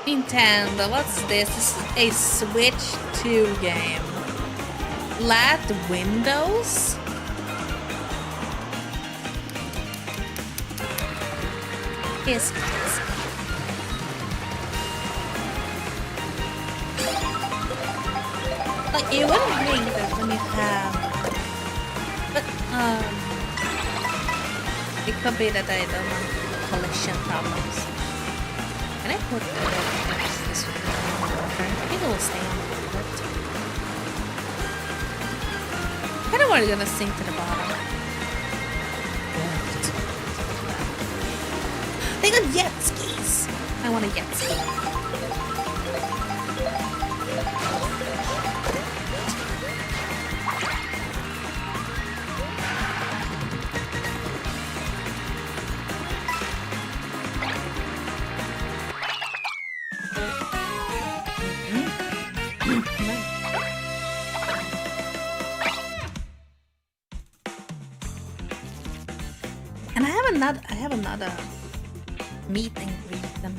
Nintendo, what's this? This is a Switch 2 game. Flat windows? Yes. Like, you wouldn't think that when you have... But, it could be that I don't have collection problems. Can I put this one? I think it will stay on the foot. I don't want it gonna sink to the bottom. They got jet skis! I want a jet ski. And I have another meet and greet them.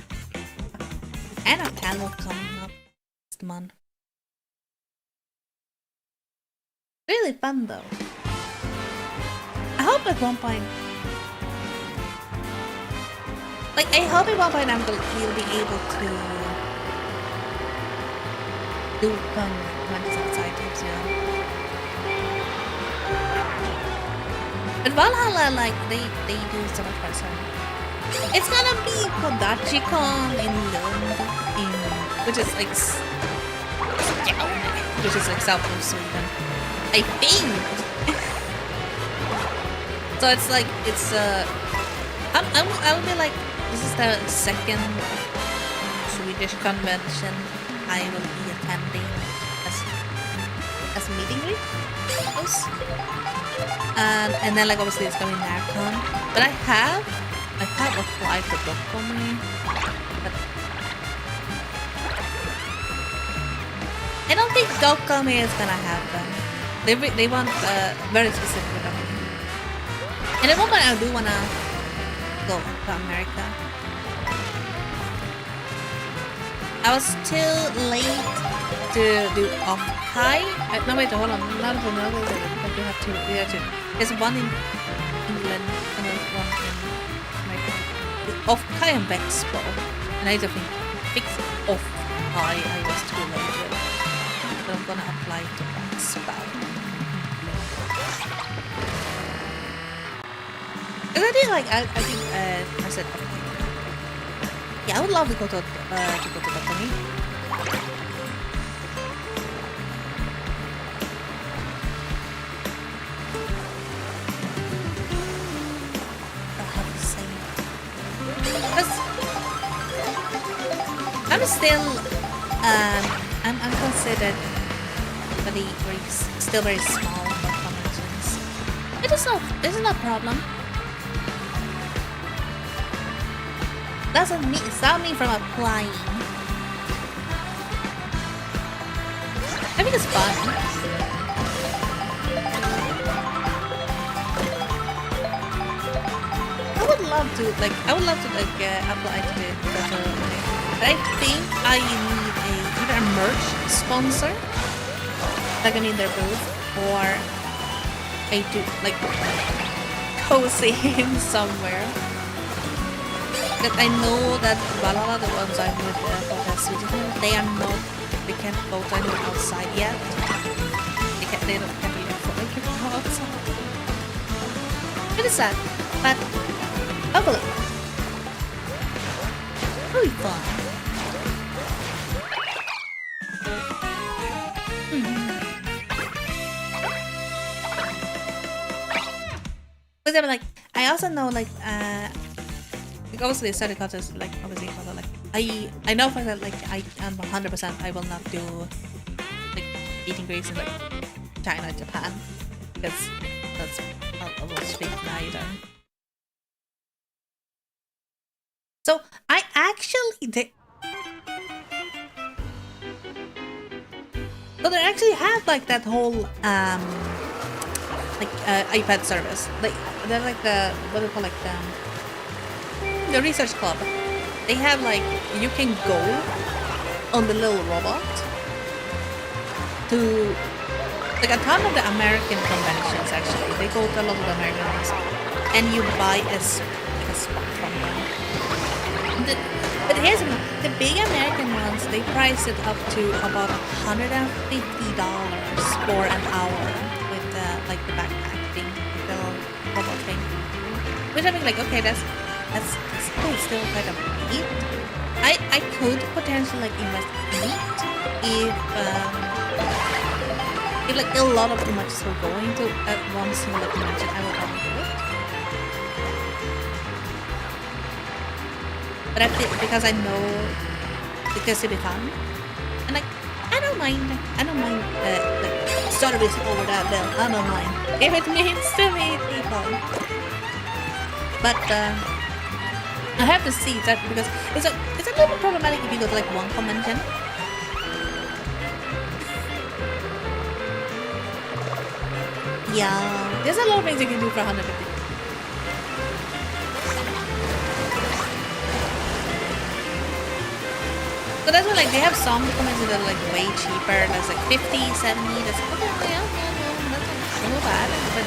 And a panel coming up next month. Really fun though. I hope at one point, like I hope at one point we'll be able to do fun events outside games, you know. But Valhalla, like they do so much fun. It's gonna be Kodachicon in Lund, which is like south of Sweden, I think. So it's like I'll be like, this is the second Swedish convention I will be attending. as meeting greet. And then like obviously it's going Narcon. But I have applied for Dokkomi. But I don't think Dokkomi is gonna happen. They want very specific with them. And at one point I do wanna go to America. I was too late to do off-high. No wait, hold on. Not another but you have to. There's one in England and then one in America. The off-high and Expo. And I don't think fix off-high I was too late with. So I'm gonna apply to Expo. Cause I did like I said yeah, I would love to go to Dokkomi. I'm still I'm considered still very small for conventions. This is no problem. Doesn't stop me from applying. I think it's fun. I would love to apply to it, but I think I need either a merch sponsor, like I mean their booth, or I do like cozy in somewhere. But I know that Valhalla, the ones I'm with for the Swedish, they can't vote anyone outside yet. They don't have even go outside. It is sad, but hopefully it'll be fun. But then, like, I also know, like obviously the study contest, like obviously like I know for that, like I am 100% I will not do like eating greens in like China, Japan, because that's I will speak neither. So I actually did. So they actually have like that whole iPad service, like they're like the what do you call like the research club. They have like you can go on the little robot to like a ton of the American conventions. Actually, they go to a lot of the American ones, and you buy a spot from them. But here's the big American ones. They price it up to about $150 for an hour with like the backpack thing, the robot thing. Which I mean, like, okay, that's still kind of neat. I could potentially like invest in it if like a lot of images were going to at one single convention. I would probably do it. But I think because I know because it'll be fun, and like I don't mind the service over that bill. I don't mind if it means to meet people. But I have to see that because it's a little bit problematic if you go to like one convention. Yeah, there's a lot of things you can do for 150. So that's why like they have some conventions that are like way cheaper. That's like 50, 70. That's like, okay, yeah, that's not bad. But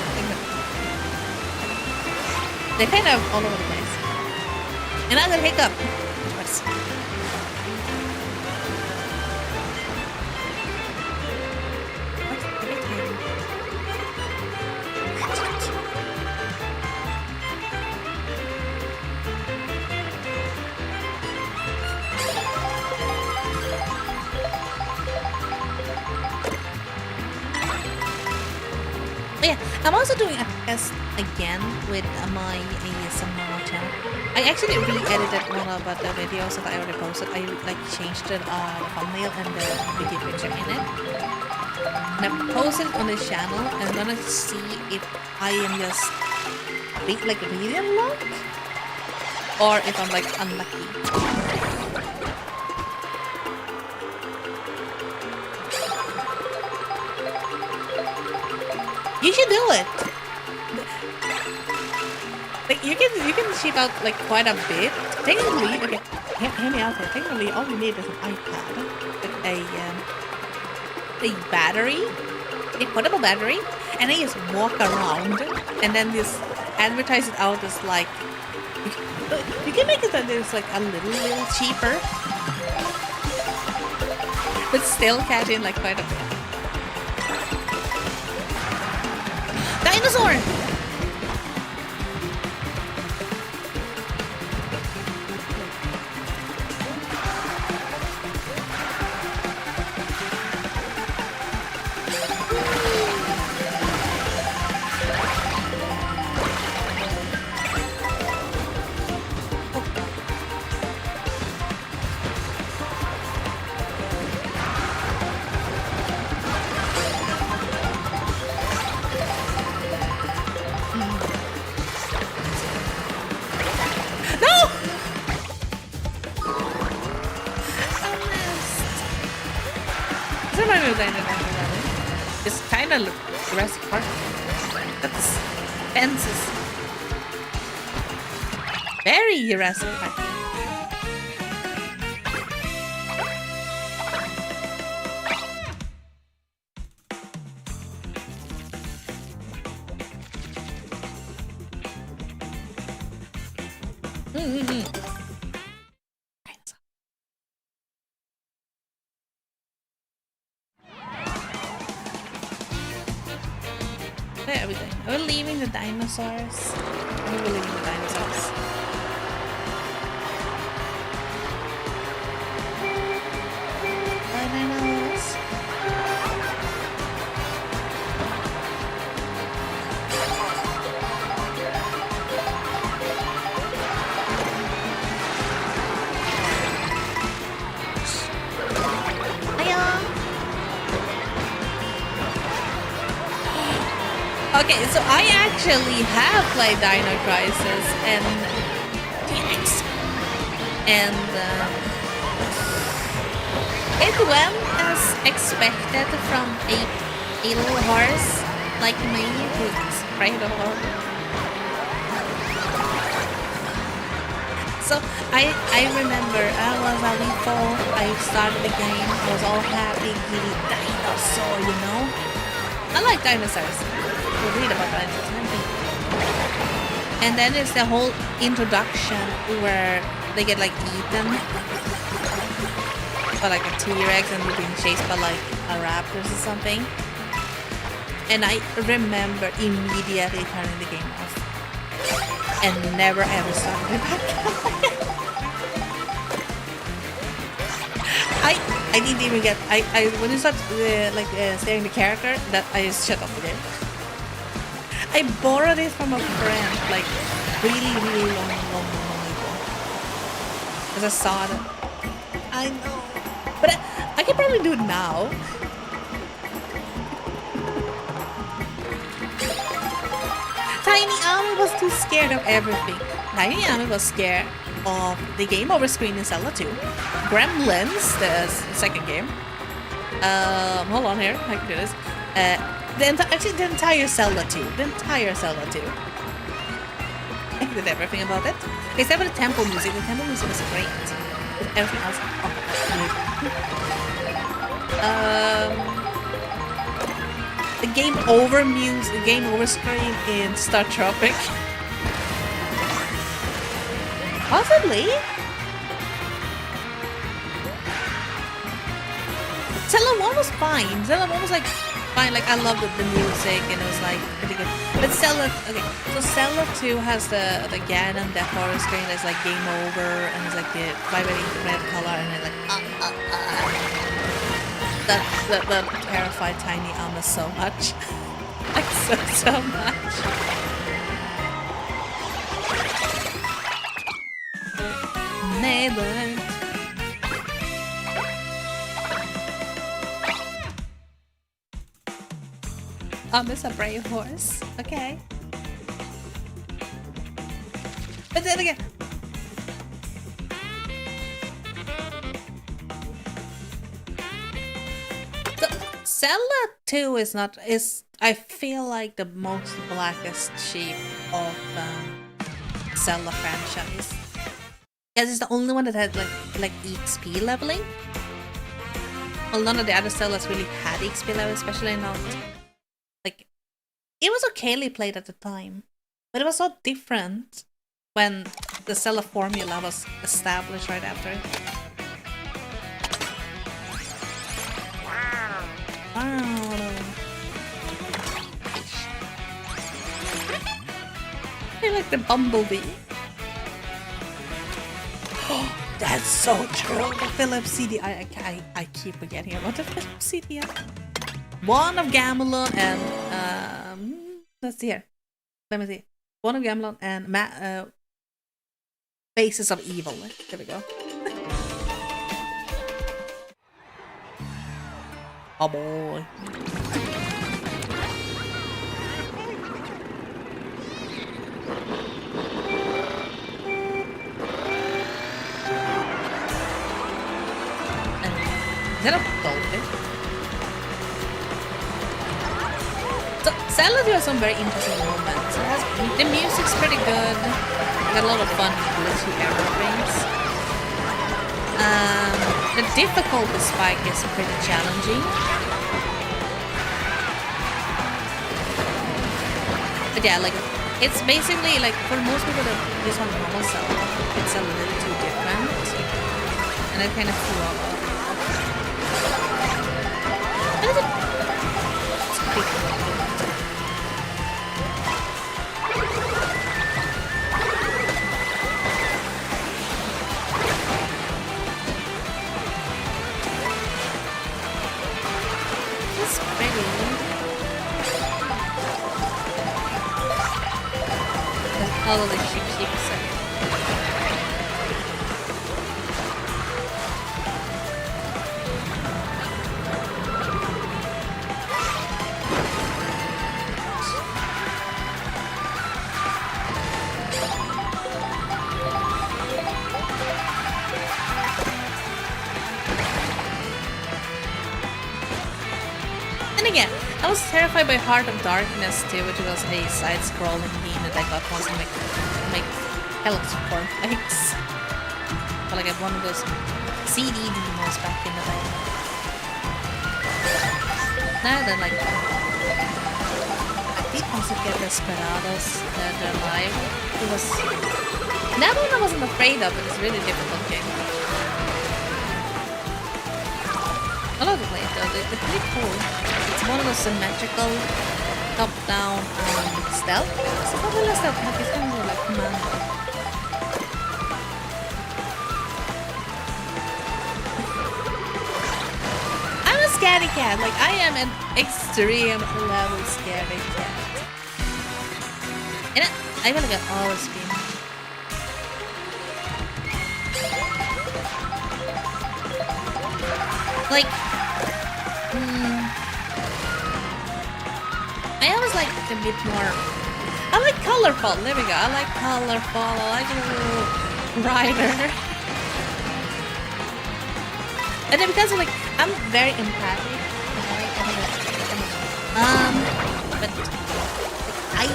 they're kind of all over the place. And I'm gonna hiccup. Yeah, I'm also doing a test again with my ASMR channel. I actually re-edited one of the videos that I already posted. I like changed it, the thumbnail and the video picture in it. And I post it on the channel and I'm gonna see if I am just like really unlocked or if I'm like unlucky. You should do it. Like you can ship out like quite a bit. Technically, okay, hear me out here. Technically, all you need is an iPad, like a battery, a portable battery, and then you just walk around, and then this advertise it out as like you can make it that it's like a little cheaper, but still cash in like quite a bit. Dinosaur! It's kind of Jurassic Park. That's fences. Very Jurassic Park. Where are we going? Are we leaving the dinosaurs? Are we leaving the dinosaurs? Bananas. Okay, so I actually have played Dino Crisis and DX, and it went as expected from a little horse like me who's afraid of horror. So I remember I was a wee fool. I started the game, I was all happy, giddy dinosaur, you know. I like dinosaurs. Read about dinosaurs. And then it's the whole introduction where they get like eaten by like a T-Rex and they're being chased by like a raptors or something. And I remember immediately turning the game off and never ever started it back. I didn't even get I when you start staring the character, that I just shut off the game. I borrowed it from a friend like really long ago. Because I saw it. I know. But I can probably do it now. Tiny Ame was too scared of everything. Tiny Ame was scared of the game over screen in Zelda 2. Gremlins, the second game. Hold on here, I can do this. Actually, the entire Zelda 2. The entire Zelda 2. I did everything about it. Except for the temple music. The temple music was great. But everything else, the game over music, the game over screen in Star Tropic. Possibly. Zelda 1 was fine. Zelda 1 was like fine. Like I loved the music and it was like pretty good. But Zelda, okay, so Zelda 2 has the Ganon, the horror screen that's like game over and it's like the vibrating red color and it's like that terrified Tiny Ame so much. Like so much. Neighbor. Ame's a brave horse. Okay. But then again, Zelda 2 is I feel like the most blackest sheep of Zelda franchise. Because it's the only one that had like XP leveling. Well, none of the other Zeldas really had XP level, especially not like it was okayly played at the time, but it was so different when the Zelda formula was established right after it. Wow. I like the bumblebee. Oh, that's so true. The Philips CD. I keep forgetting about the Philips CDI. One of Gamelon and let's see here. Let me see. One of Gamelon and Basis of Evil. There we go. Oh boy. Is that a dolphin? So Zelda has some very interesting moments. The music's pretty good. Got a lot of fun glitchy arrow things. The difficulty spike is pretty challenging. But yeah, like it's basically like for most people that just want normal Zelda, it's a little too different. And I kind of threw off. It's pretty cool. It's pretty. All of the sheeps are. And again, I was terrified by Heart of Darkness too, which was a side-scrolling game that I got once to make hell of support likes. But like one of those CD demos back in the day. Now then, like I did also get Desperados they're live. It was that one I wasn't afraid of, but it's a really difficult game. I love the play it though, they're pretty cool. It's one of those symmetrical top-down stealth. It's probably less stealth, but it's kind of like commando. I'm a scaredy cat, like I am an extreme level scaredy cat. And I feel like I always been. Like, I always like a bit more. I like colorful. There we go. I like colorful. I like a little brighter. And then because of like, I'm very empathic. But I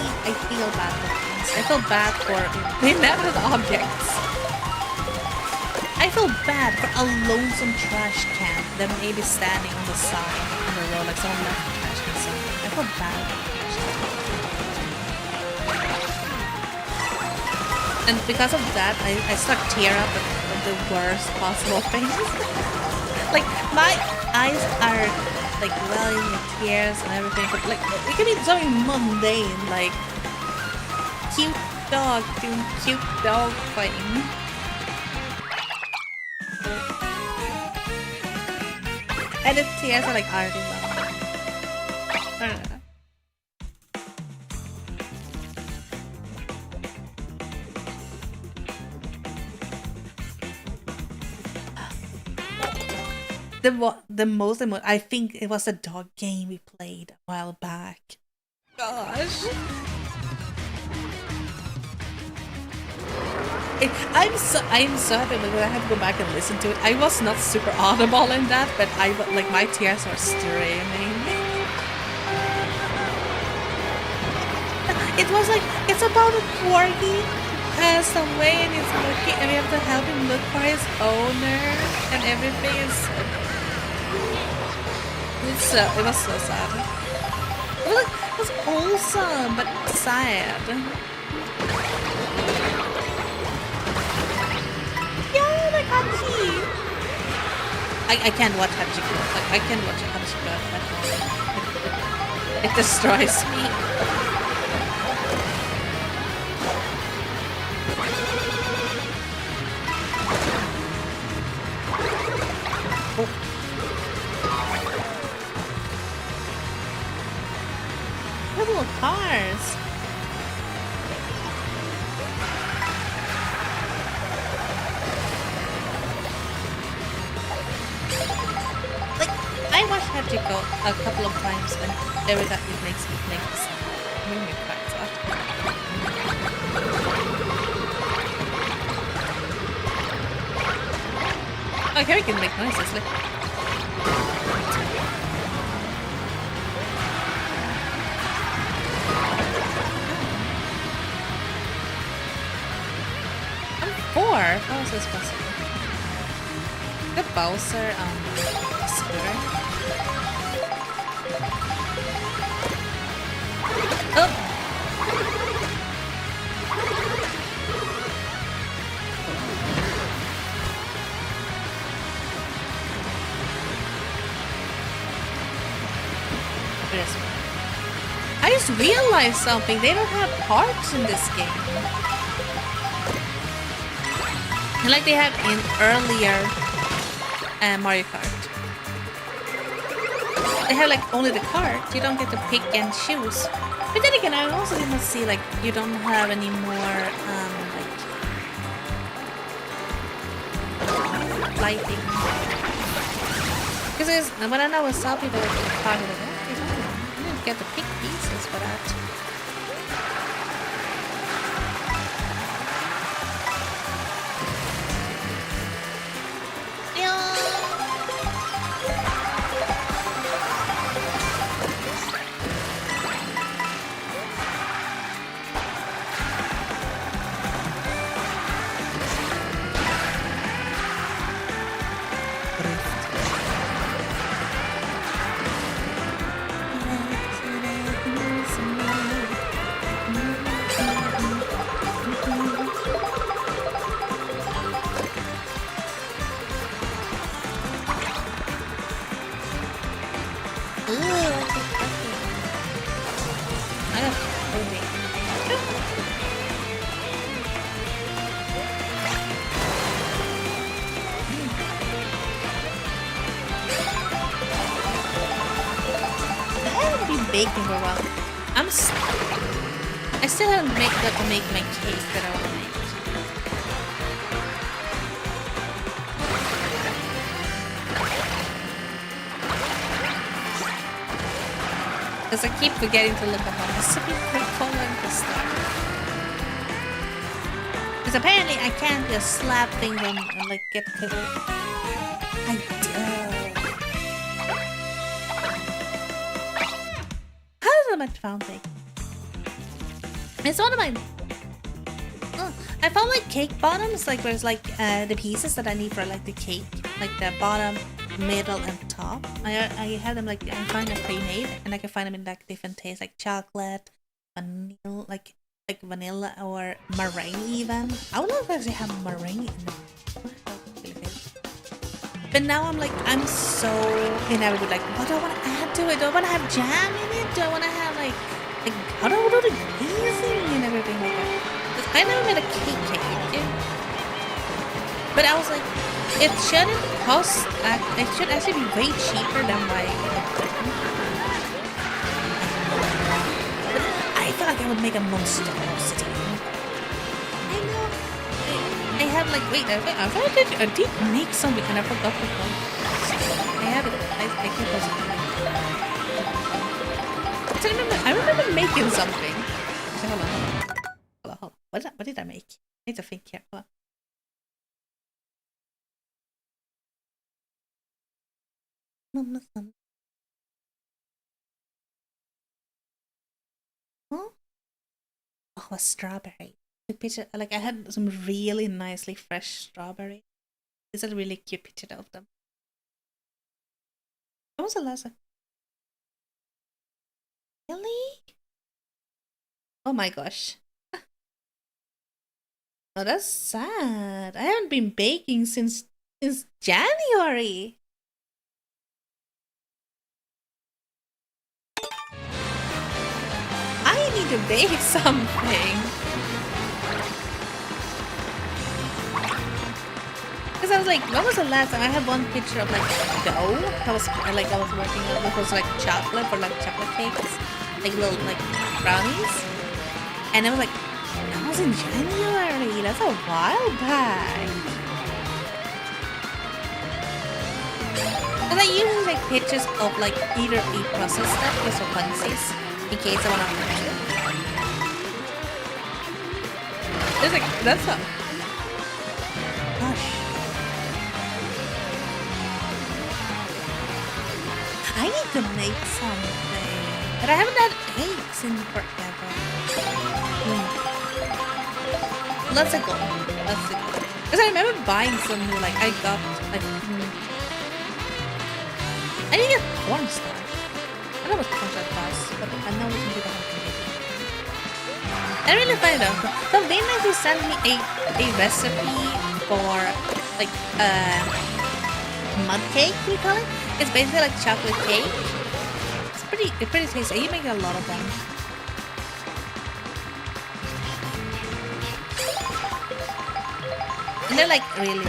feel bad for things. I feel bad for inanimate objects. I feel bad for a lonesome trash can that may be standing on the side on the road, like someone left the trash can somewhere. I feel bad for the trash can. And because of that, I start tear up at the worst possible things. Like my eyes are like welling with tears and everything, but like it can be something mundane, like cute dog doing cute dog fighting. And the tears are like already well. I don't know. The most I think it was a dog game we played a while back. gosh. I'm so happy because I have to go back and listen to it. I was not super audible in that, but like my tears are streaming. It was like it's about a corgi passed away and he's looking, and we have to help him look for his owner, and everything is. It was so sad. It was wholesome but sad. I can't watch Hachiko. I can't watch Hachiko at all. It destroys me. Oh. Little cars. I watched Hachiko a couple of times and every time it makes me crack up. Okay, we can make noises. Look. I'm 4. How is this possible? The Bowser scooter. Oh! I just realized something. They don't have parts in this game. Like they have in earlier Mario Kart. They have like only the cart. You don't get to pick and choose. But then again, I also didn't see like you don't have any more like lighting. Because when I was saw people talking about it, you didn't get to pick pieces for that. Baking for a while. I still haven't got to make my cake that I want to make. Because I keep forgetting to look at my recipe following the start. Because apparently I can't just slap things on and like get cooked. I do. Found cake. It's one of my. I found like cake bottoms, like where's like the pieces that I need for like the cake, like the bottom, middle, and top. I have them like I find them pre-made, and I can find them in like different tastes, like chocolate, vanilla, like vanilla or meringue even. I would love to actually have meringue in them. But now I'm so enamored with like, what do I want to add to it? Do I want to have jam in it? Do I want to have like how do I do the glazing and everything like that? Because I never made a cake. But I was like, it shouldn't cost, it should actually be way cheaper than my equipment. But I feel like I would make a monstrosity. I know. I have like, wait, I did make something and I forgot to go. I have it. I keep posting it. I remember have been making something. Okay, hold on. Hold on. What did I make? I need to think here. Hold on. Huh? Oh, a strawberry. The picture, like I had some really nicely fresh strawberry. It's a really cute picture of them. When was the last one? Really? Oh my gosh. Oh, that's sad. I haven't been baking since January. I need to bake something. Because I was like, when was the last time I had one picture of like dough that was like I was working on, that was like chocolate for like chocolate cakes, like little like brownies, and I was like, that was in January. That's a while back. Because I usually take pictures of like either eat processed stuff just for funsies in case I want to finish it. There's like that's a gosh. I need to make something, but I haven't had eggs in forever. Let's go. Because I remember buying some new, like I got like I didn't get cornstarch. I don't know what cornstarch does, but I know we can do that. I really find it out. So they maybe sent me a recipe for like mud cake, we call it. It's basically like chocolate cake. It's pretty tasty. You make a lot of them. And they're like really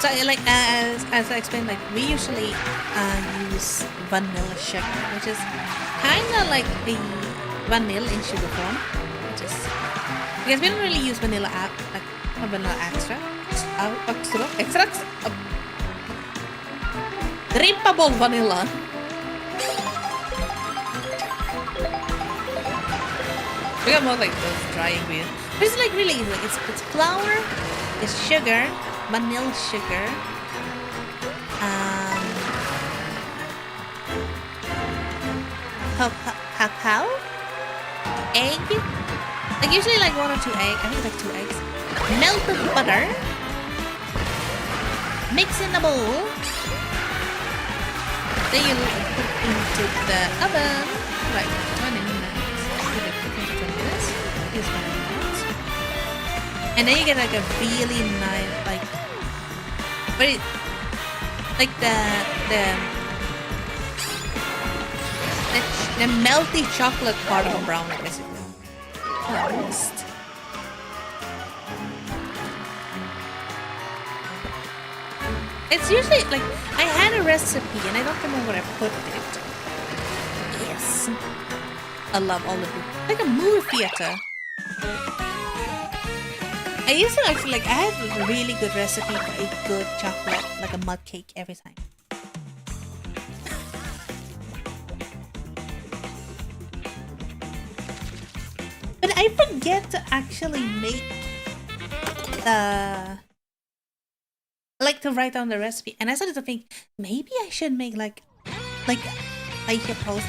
So like as I explained, like we usually use vanilla sugar, which is kind of like the vanilla in sugar form, which is because we don't really use vanilla like vanilla extract, drippable vanilla. We got more like those dry ingredients. But it's like really easy. Like it's flour, it's sugar, vanilla sugar, cacao, egg. Like usually like 1 or 2 eggs. I think like 2 eggs. Melted butter. Mix in a bowl. Then you put into the oven. Like 20 minutes. And then you get like a really nice, like very, like the melty chocolate part of a brownie, basically. Almost. It's usually like I had a recipe and I don't remember where I put it. Yes, I love all of it. Like a movie theater. I used to actually like I have a really good recipe for a good chocolate, like a mud cake every time. But I forget to actually make the like to write down the recipe, and I started to think maybe I should make like a pose,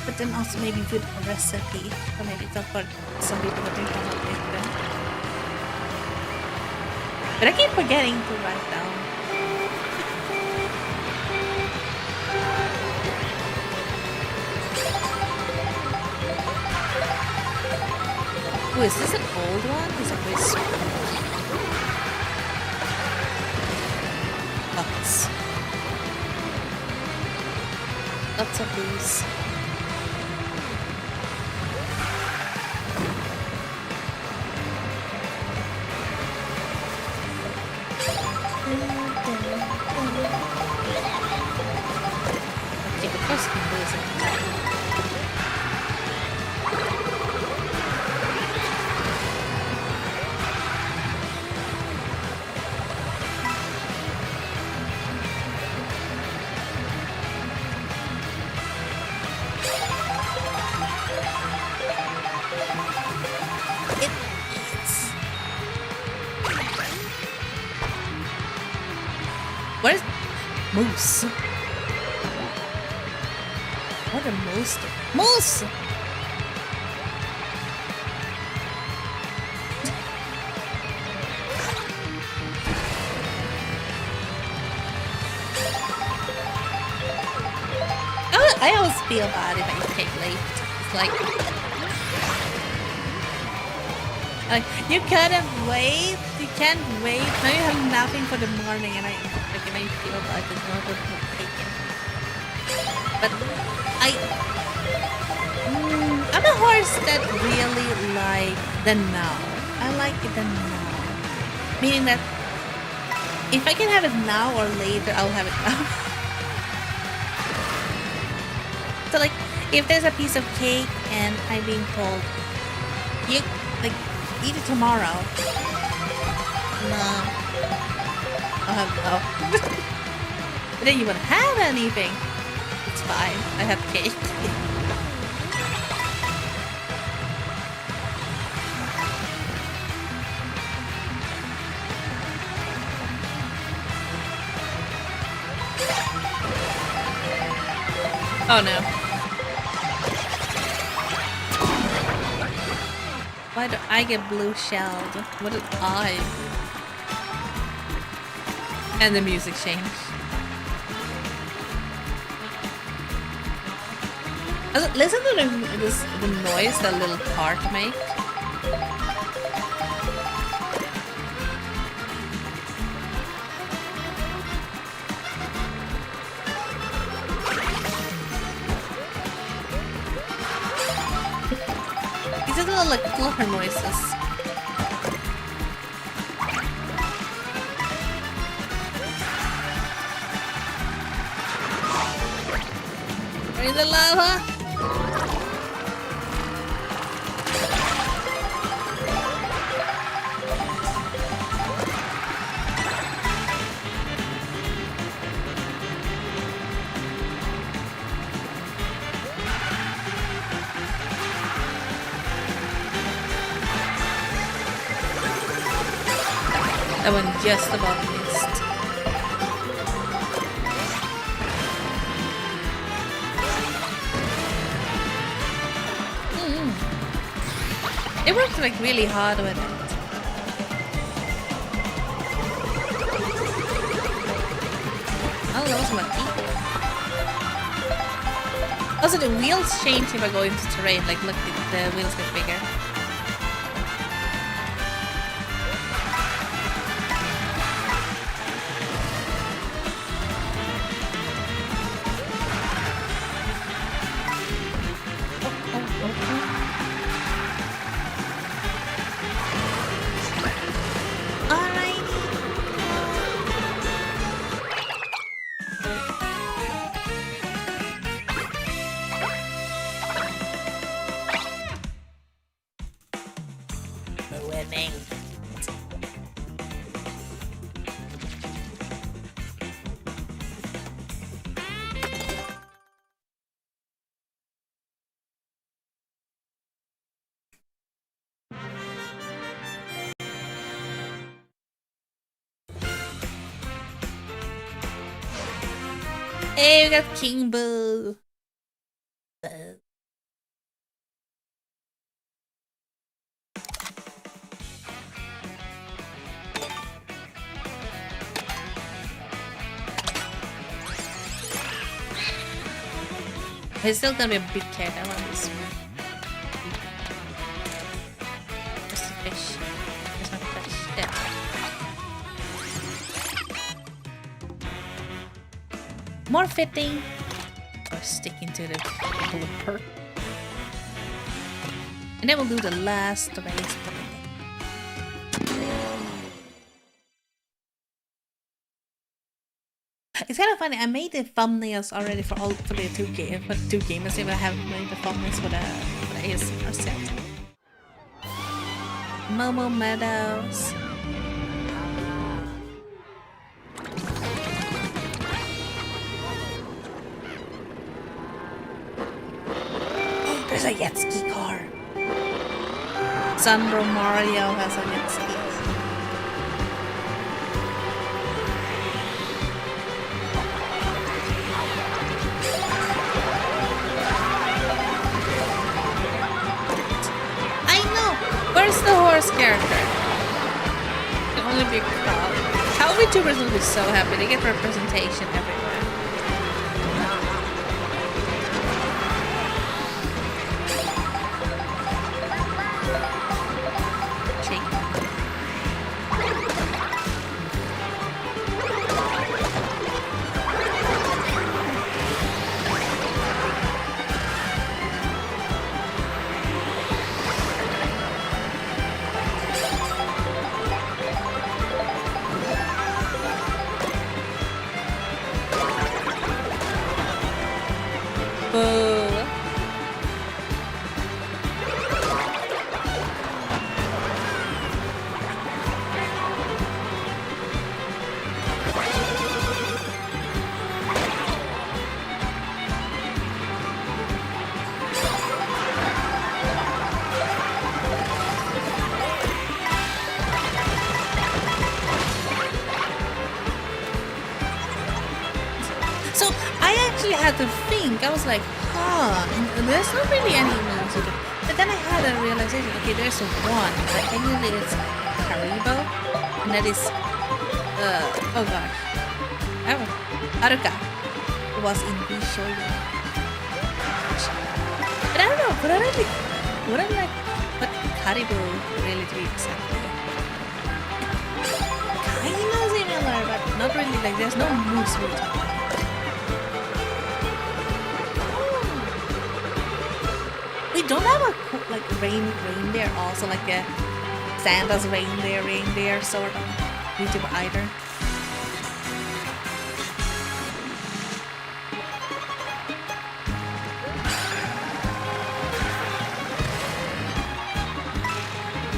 but then also maybe with a recipe, or maybe it's not for some people that think I'm not making them. But I keep forgetting to write down. Oh, is this an old one? It's a very small. Lots of these. Okay, the first one is Where's Moose? What a moose? Moose! I always feel bad if I take late. It's like you couldn't wait. You can't wait. Now you have nothing for the morning, and I feel bad it's not good for taking. But I'm a horse that really like the now. I like the now, meaning that if I can have it now or later, I'll have it now. So like, if there's a piece of cake and I'm being told, you like eat it tomorrow. No, I'll have no. But then you won't have anything. It's fine. I have cake. Oh no. Why do I get blue shelled? What did I? And the music changed. Listen to the noise that little cart makes. These are little like flutter noises. Are you the lava? That one just about missed. It worked like really hard with it. Oh, that was my feet. Also, the wheels change if I go into terrain. Like, look, the wheels get bigger. Hey, we got King Boo. He's still gonna be a big cat. I want this one. Just a fish. There's no fish. Yeah. More fitting. Or sticking to the blooper. And then we'll do the last race. It's kind of funny. I made the thumbnails already for the two games, but two gamers. If I haven't made the thumbnails for the ASMR set. Momo Meadows. Oh, there's a jet ski car. Sunbro Mario has a jet ski. best character. Can only be a cow. Cow VTubers will be so happy. They get representation everywhere. Had to think. I was like, there's not really any moves. But then I had a realization. Okay, there's one. But technically it's Haribo, and that is oh gosh, Haruka was in Bishoyo. But I don't know. But I really, what I'm like, what Haribo really to be exactly? Kind of similar, but not really. Like there's no moves really. We don't have a like reindeer also, like a Santa's reindeer sort of YouTuber either.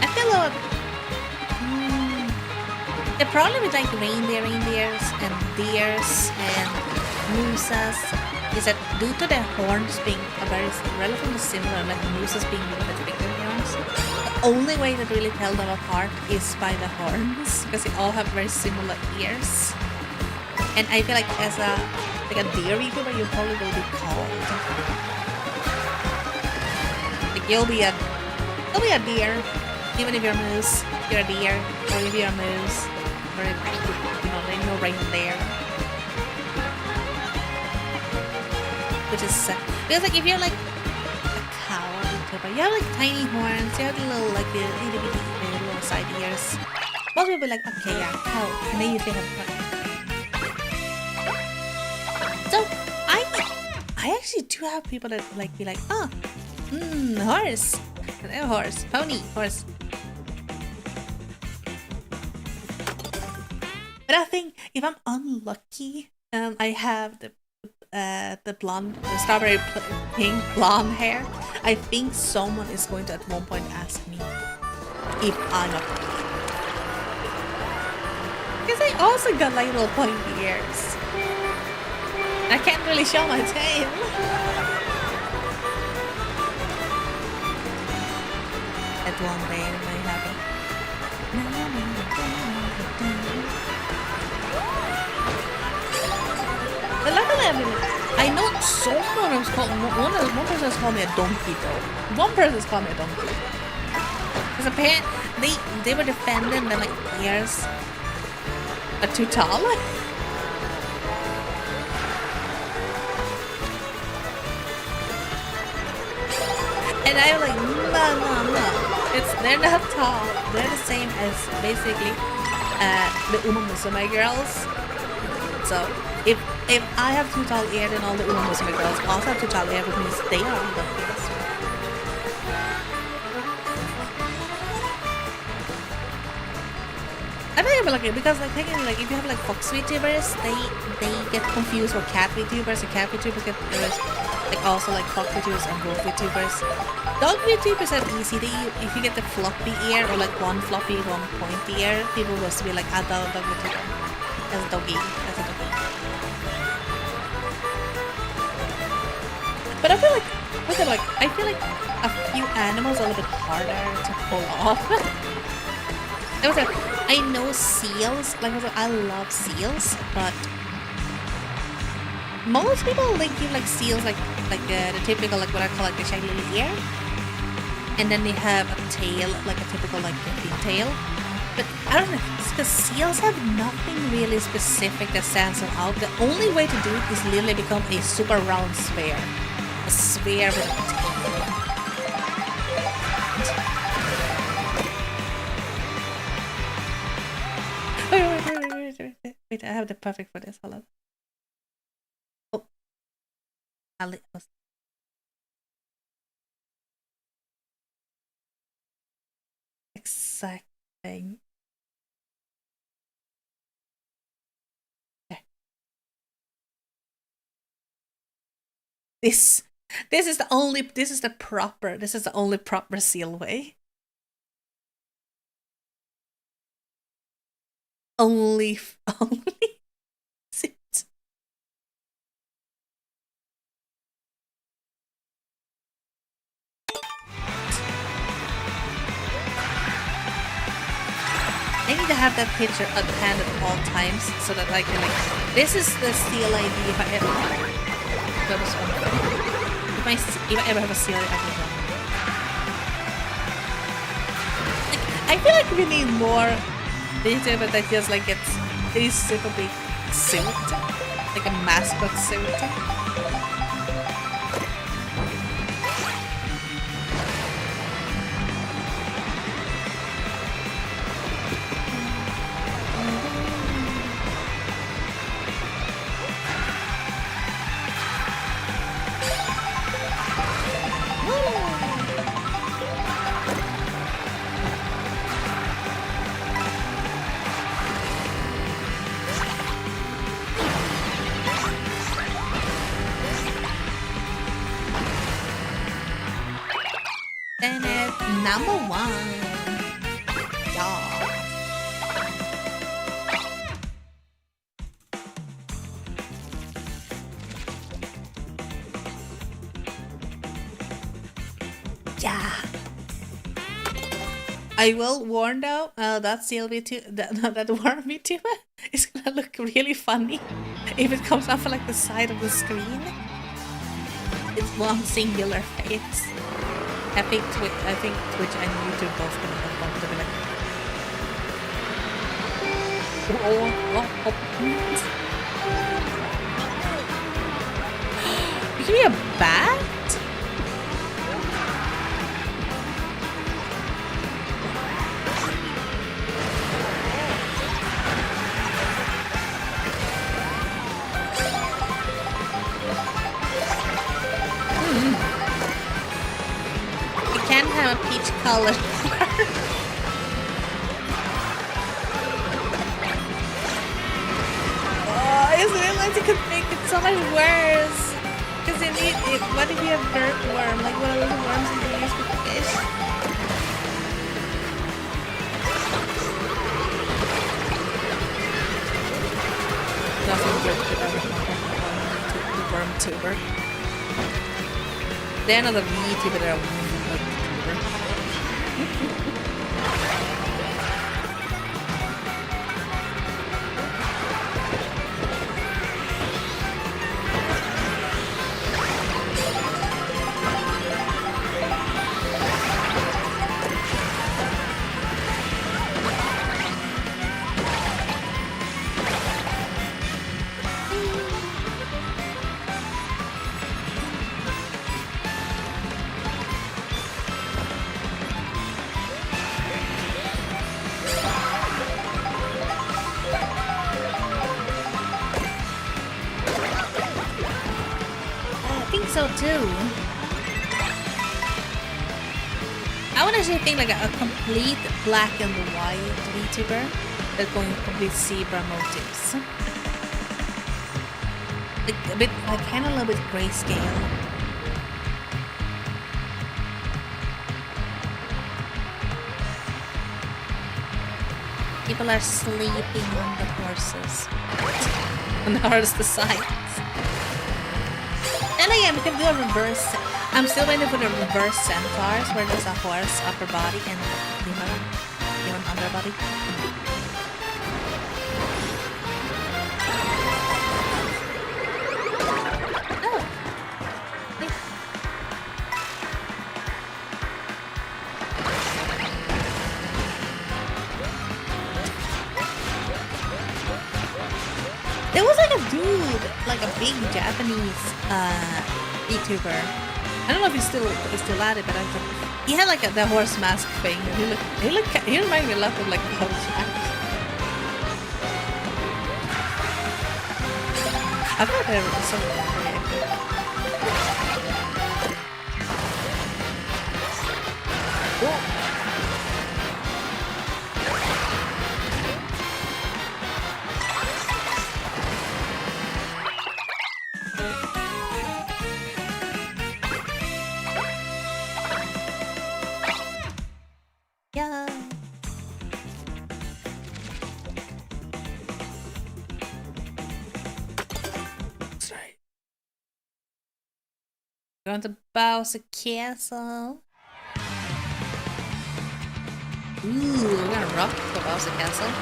I feel like the problem with like reindeers and deers and mooses is that due to the horns being relatively similar, like mooses being a little bit bigger horns, the only way to really tell them apart is by the horns, because they all have very similar ears. And I feel like as a deer YouTuber, you probably will be called. Like you'll be a deer, even if you're a moose, you're a deer, or if you're a moose, or if, there's no reindeer. Which is because like if you're like a cow YouTuber, you have like tiny horns, you have the little like the itty bitty little side ears. Most people be like, okay, yeah, cow, and they usually have fun. So I actually do have people that like be like, horse, pony, horse. But I think if I'm unlucky, I have the strawberry pink blonde hair, I think someone is going to at one point ask me if I'm a pony. Because I also got like little pointy ears. I can't really show my tail. At one day I may have it. But luckily, I know someone who's called one person has called me a donkey though. One person has called me a donkey. Because apparently they were defending that my ears are too tall. And I was like, no. They're not tall. They're the same as basically the Uma Musume girls. So if I have too tall ear, then all the Uma Musume girls also have too tall ear, which means they are donkeys. I think I'm lucky because like technically like if you have like fox VTubers, they get confused with cat VTubers, and cat VTubers get like also like fox VTubers and wolf VTubers. Dog VTubers are easy. If you get the floppy ear or like one floppy, one pointy ear, people will be like dog VTuber as a doggy. But I feel like a few animals are a little bit harder to pull off. I know seals, I love seals, but most people like give like seals like the typical like what I call like the shiny little ear. and then they have a tail, like a typical like fin tail. But I don't know, because seals have nothing really specific that stands them out. The only way to do it is literally become a super round sphere. A sphere with a tail. Wait, I have the perfect for this. Hold on. Oh. Exact thing. This is the only proper seal way. Only sit. I need to have that picture at hand at all times so that I can like. This is the seal ID if I ever. That was one. If I ever have a seal, I will run. Like, I feel like we need more VTuber that just like gets a super big suit, like a mascot suit. Number one. Yeah. Yeah. I will warn though, that Sylvie too, that worm VTuber is gonna look really funny if it comes off like the side of the screen. It's one singular face. I think Twitch and YouTube both gonna have fun to be like. You can be a bat? A peach color. Oh, I just realized you could make it so much worse. Because you need it. What if you have dirt worm? Like one of those worms that you use with fish? Nothing good could ever come from the worm tuber. They're not a VTuber, they're a too. I would actually think like a complete black and white VTuber that's going complete zebra motifs. Like a bit, like kind of a little bit grayscale. People are sleeping on the horses. And how's the sides? And again, we can do a reverse. I'm still waiting for the reverse centaurs, where there's a horse upper body and human underbody. Oh. dude, like a big Japanese YouTuber. I don't know if he's still at it, but I think he had like the horse mask thing. He reminded me a lot of like Bojack. I thought there was something weird. Oh. Yeah. Sorry. Going to Bowser Castle. Ooh, we're gonna rock for Bowser Castle.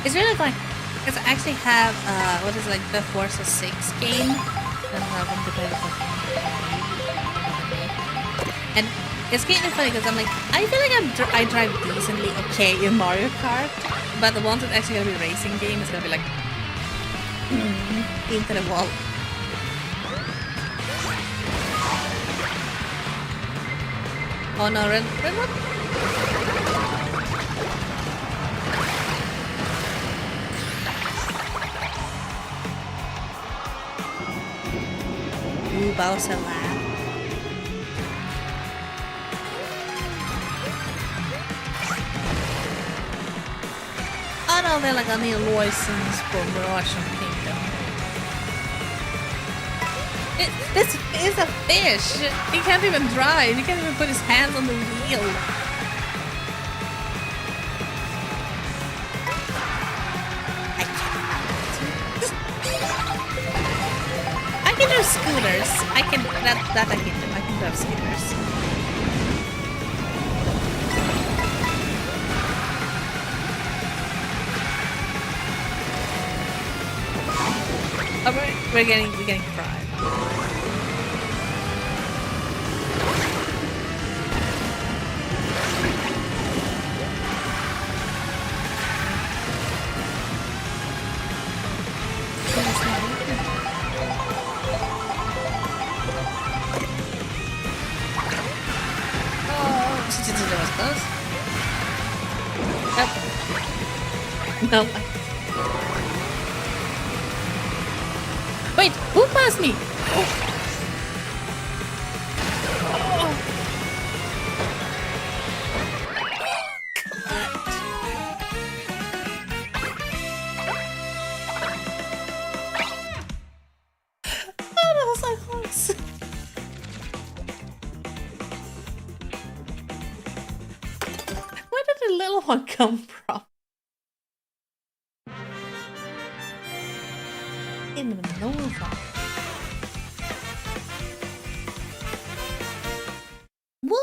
It's really fun because I actually have what is it, like the Forza 6 game. I'm having to play the and it's kind of funny because I'm like, I feel like I drive decently okay in Mario Kart, but the ones that's actually gonna be a racing game is gonna be like into the wall. Oh no, red one. Ooh, Bowser laugh. Oh no, they're like only a license for Russian Kingdom. This is a fish! He can't even drive, he can't even put his hands on the wheel. I can do scooters. I can that I can do. I can drive scooters. Oh, we're getting fried. No. Wait, who passed me? Oh. Oh, that was so close. Where did the little one come from? In the Nova. Woo!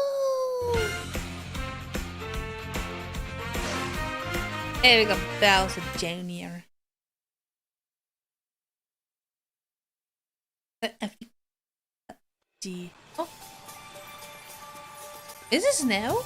There we go, Bowser Jr. G. Oh. Is this snow?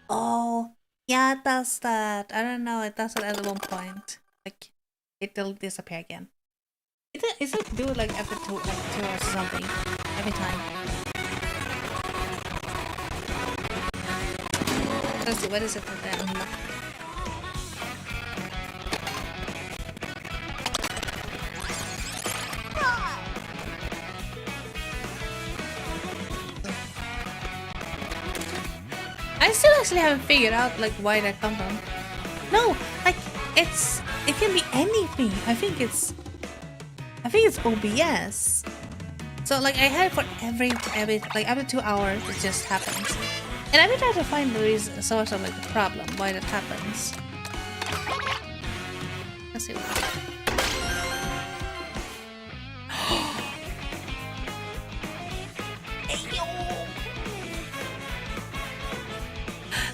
Oh, yeah, it does that. I don't know, it does it at one point. Like, it'll disappear again. Is it do like every 2 hours or something? Every time. Let's see, what is it with them? I still actually haven't figured out like why that come from. No, like it can be anything. I think it's OBS. So like I had it for every like every 2 hours it just happens. And I've been trying to find the reason, source of like the problem, why that happens. Let's see what.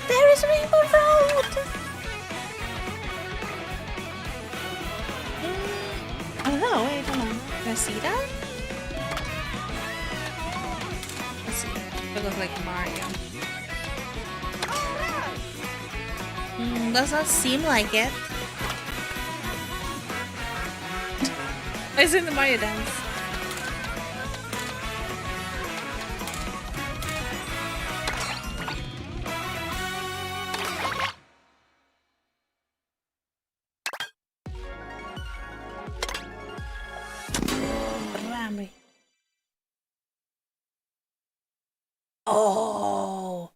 There is Rainbow Road! I don't know, wait, hold on. Can I see that? Let's see. It looks like Mario. Does not seem like it. I seen the Mario dance. Oh.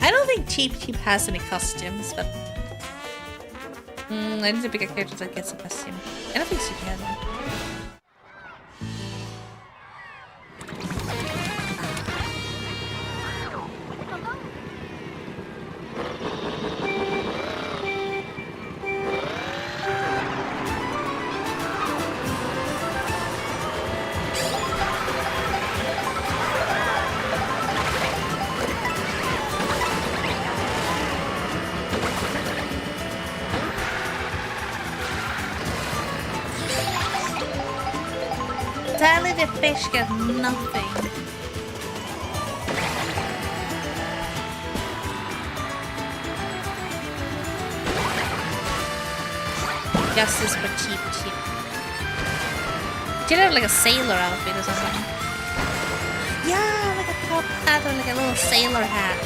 I don't think Cheap has any costumes, but I need to pick a character that gets a costume. I don't think she has one. Sadly, the fish get nothing. Justice for cheap. Did have like a sailor outfit or something? Yeah, like a top hat or like a little sailor hat.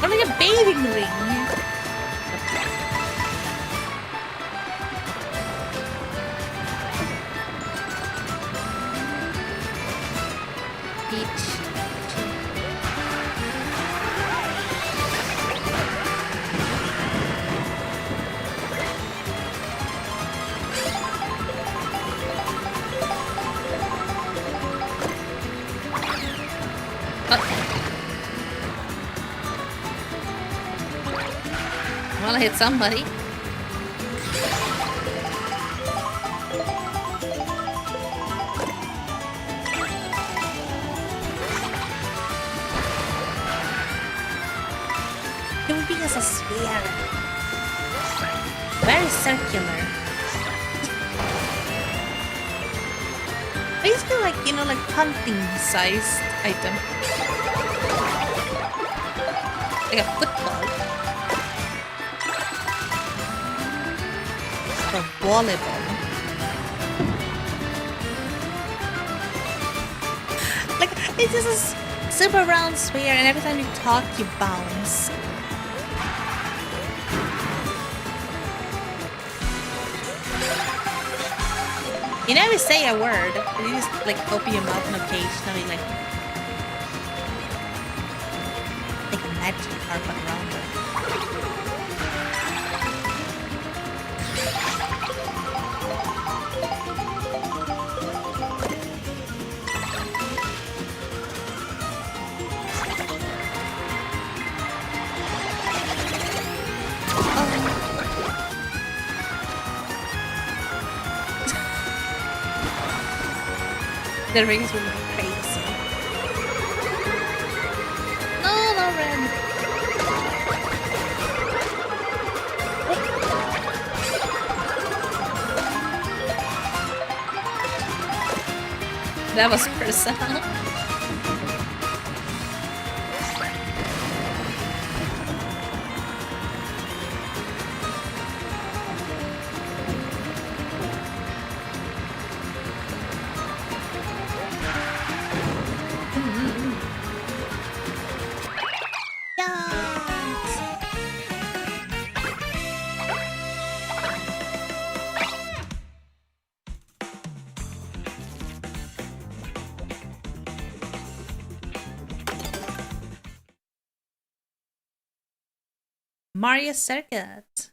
Or like a bathing ring. Well, I hit somebody. It would be as a sphere. Very circular. Basically like, you know, like hunting-sized item. Like a football. for volleyball. Like, it's just a super round sphere, and every time you talk, you bounce. You never say a word. You just like open your mouth and occasionally like a magic carpet around it. The rings will be crazy. No, no, Ren. That was personal. Mario Circuit.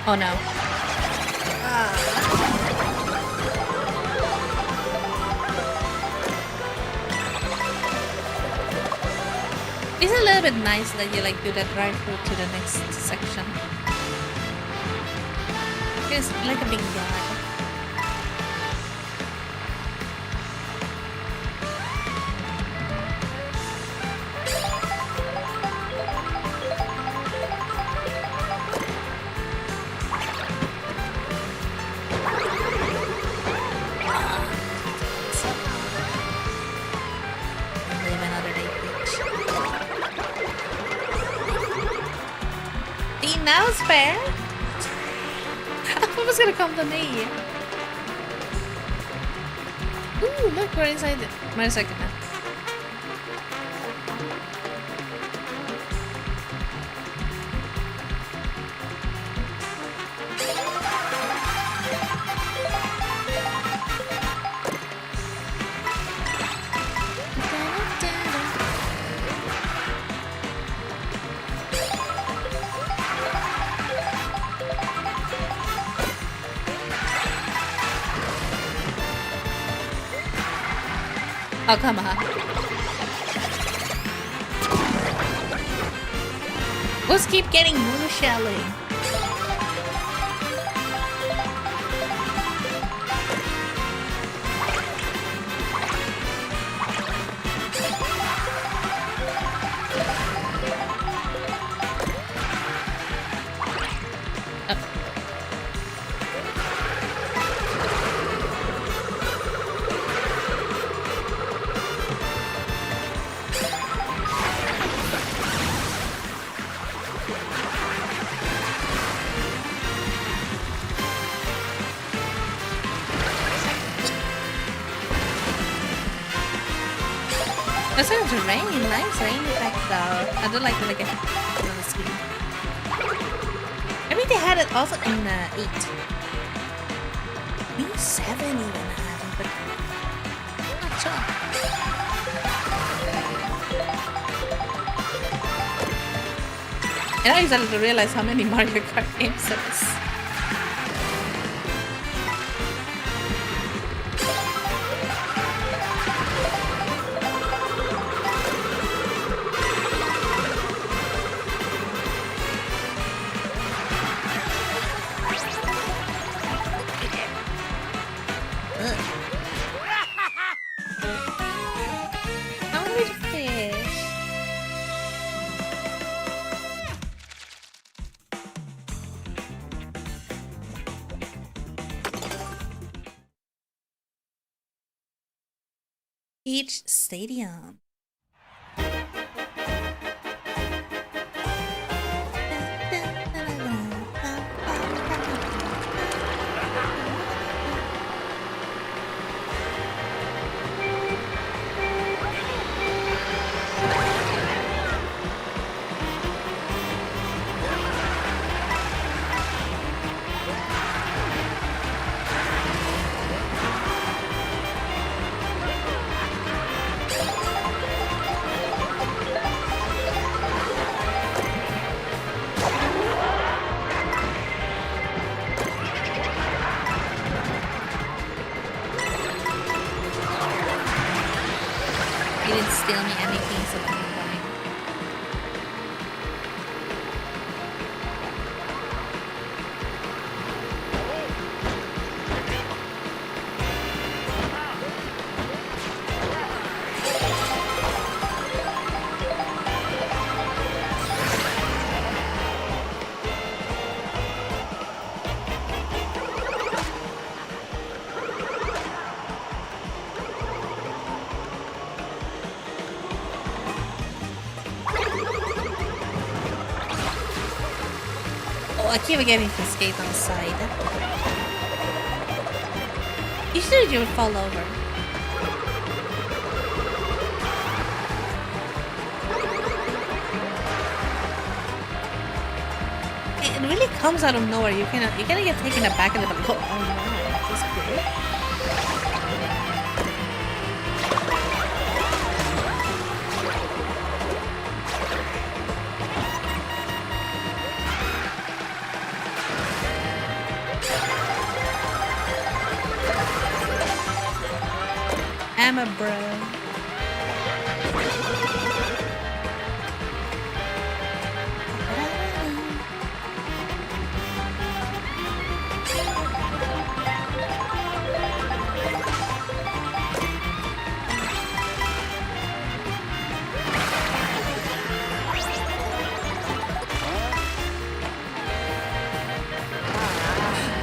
Oh no. It's a little bit nice that you like do that right through to the next section. It's like a big guy. That was fair. What was gonna come to me? Ooh, look, we're inside it. Wait a second now. Oh, come on. Let's keep getting blue shelling. That's going to rain. Nice rain effect though. I don't like the like on the screen. I mean they had it also in 8. Maybe 7 even had it, but I'm not sure. And I started to realize how many Mario Kart games there is. Beach Stadium. Steal me anything so that I'm running. I keep forgetting to skate on the side. Usually you would fall over. It really comes out of nowhere. You kind of get taken aback and like, oh wow, this is cool. Ame bro.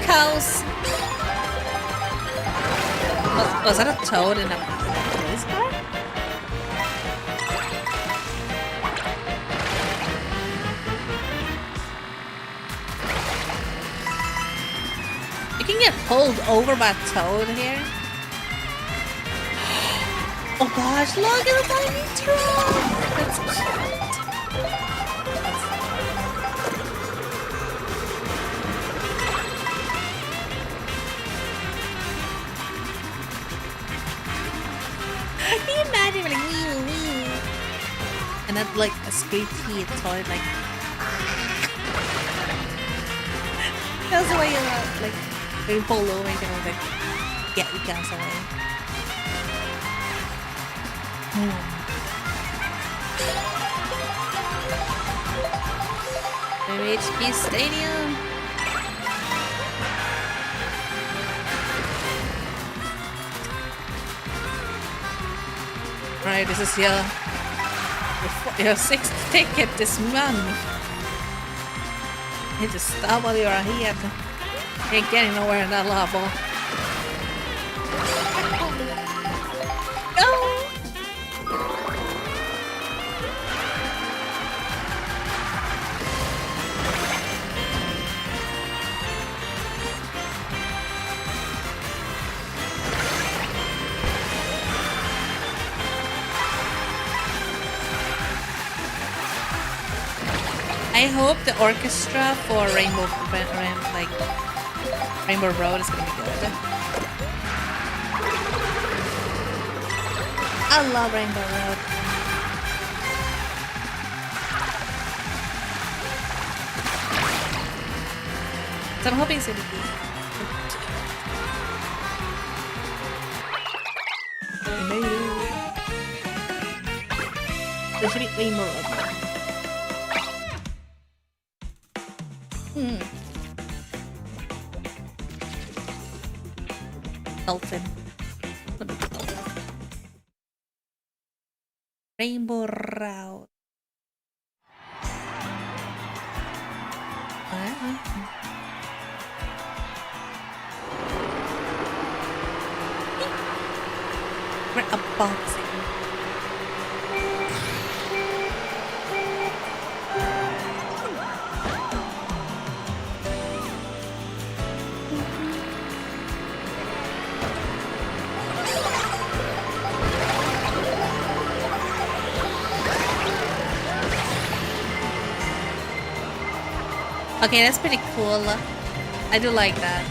Cows. Was that a toad in a police car? You can get pulled over by a toad here. Oh gosh, look at the tiny truck! That's cute. Can you imagine like wee wee? And then like a squeaky toy like that's the way you like when you pull over and kind of like get the gas away. HP Stadium. Right, this is your sixth ticket this month. You need to stop while you're ahead. Ain't getting nowhere in that level. I hope the orchestra for Rainbow Road is gonna be good. I love Rainbow Road. So I'm hoping it's gonna be. There should be way more of them. Dolphin. Rainbow Route. We're unboxing. Okay, that's pretty cool. I do like that.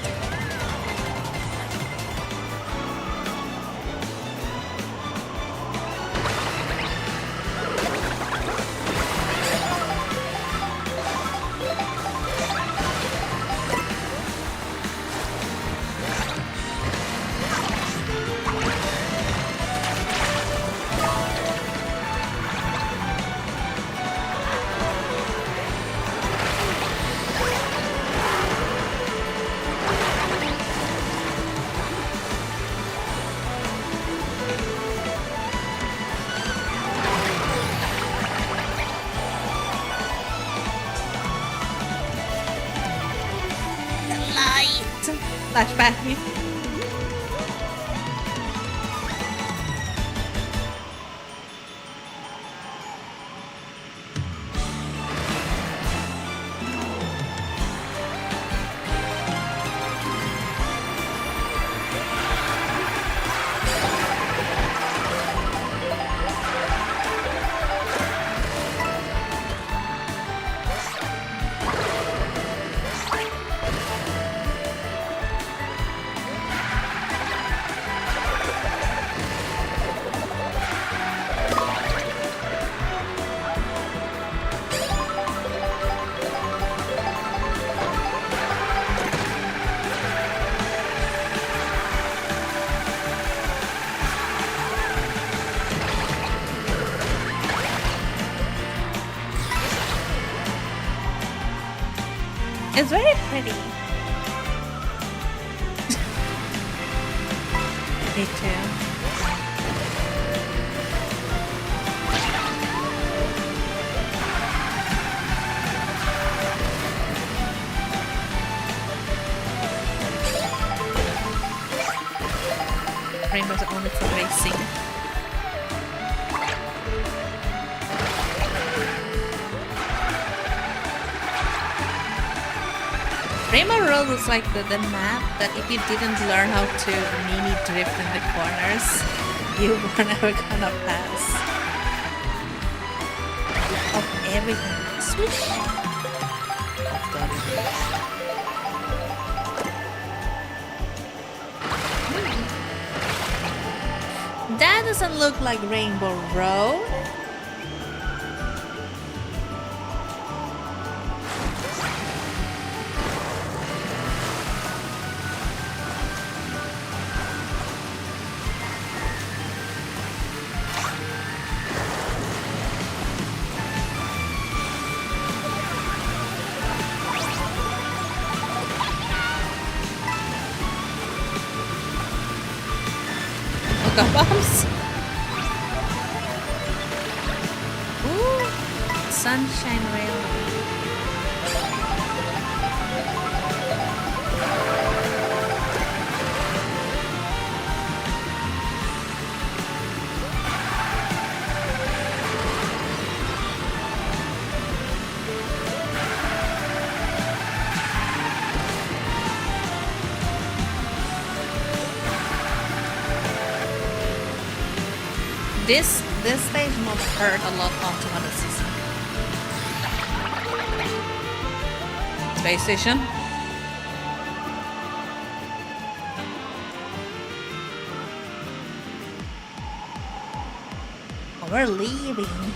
Flashback. It's very pretty. Me too. Rainbows are only for racing. Rainbow Road was like the map that if you didn't learn how to mini drift in the corners, you were never gonna pass. Of everything. Swish! That doesn't look like Rainbow Road. Bombs. Ooh, Sunshine Railway. This stage mode hurt a lot after the season. Space station. Oh, we're leaving.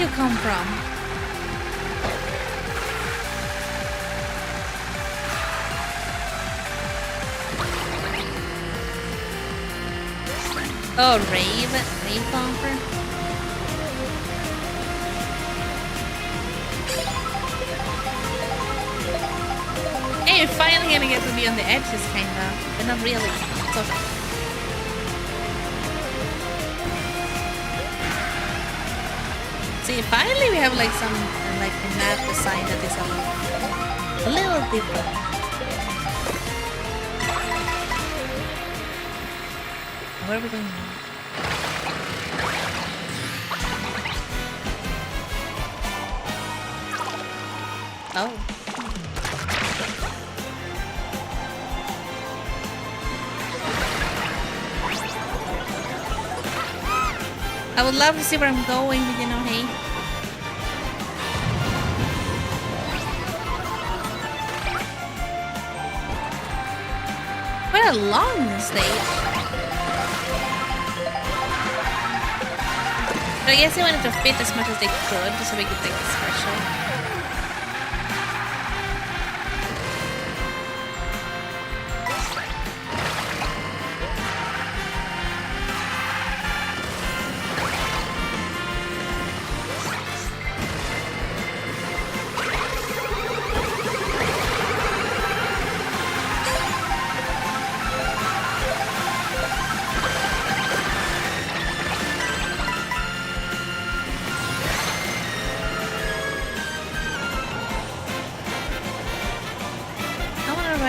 you come from? Oh, Rave Bumper. Hey, you're finally gonna get to be on the edges, kinda, but not really. It's okay. See, finally we have like some like a map design that is a little different. Where are we going now? Oh. I would love to see where I'm going, but you know, hey. Quite a long stage. But I guess they wanted to fit as much as they could so we could take the special.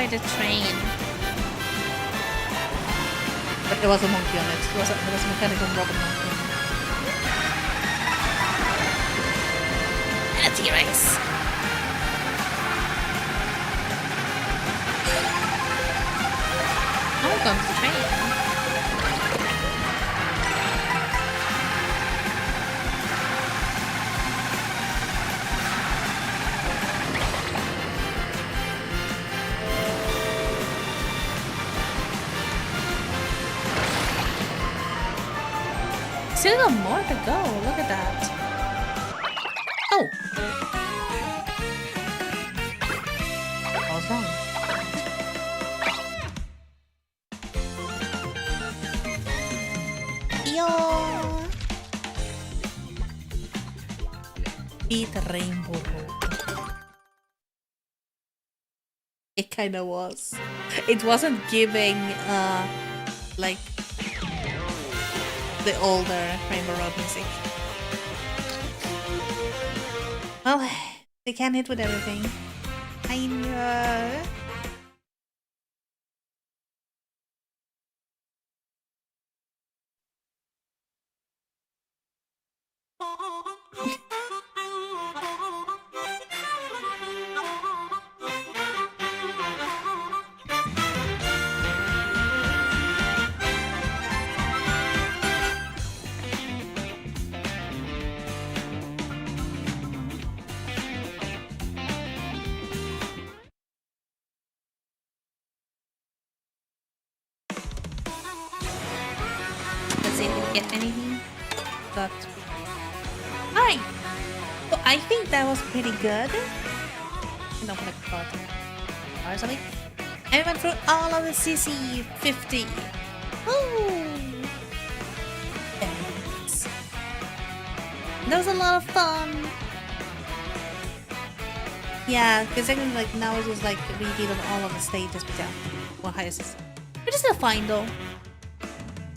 The train. But there was a monkey on it. There was a mechanical robot monkey on it. And a T-Rex. I'm going to the train. Still got more to go. Look at that. Oh. I was wrong. Yo. Beat Rainbow Road. It kind of was. It wasn't giving like the older Rainbow Road music. Well, they can't hit with everything. I know. Get anything? But alright. So I think that was pretty good. I don't want to call it or something. I went through all of the CC 50. Woo! Thanks. That was a lot of fun. Yeah, because I can like now it's just like repeat of all of the stages, but yeah, well, highest. Which is still fine though.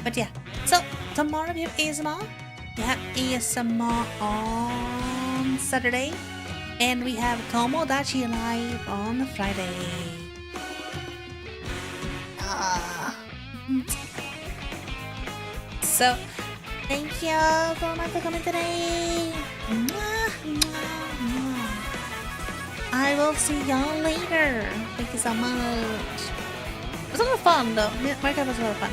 But yeah, so tomorrow we have ASMR. We have ASMR on Saturday. And we have Tomodachi Live on Friday. So, thank you so much for coming today. I will see y'all later. Thank you so much. It was a lot of fun though. Minecraft was a lot of fun.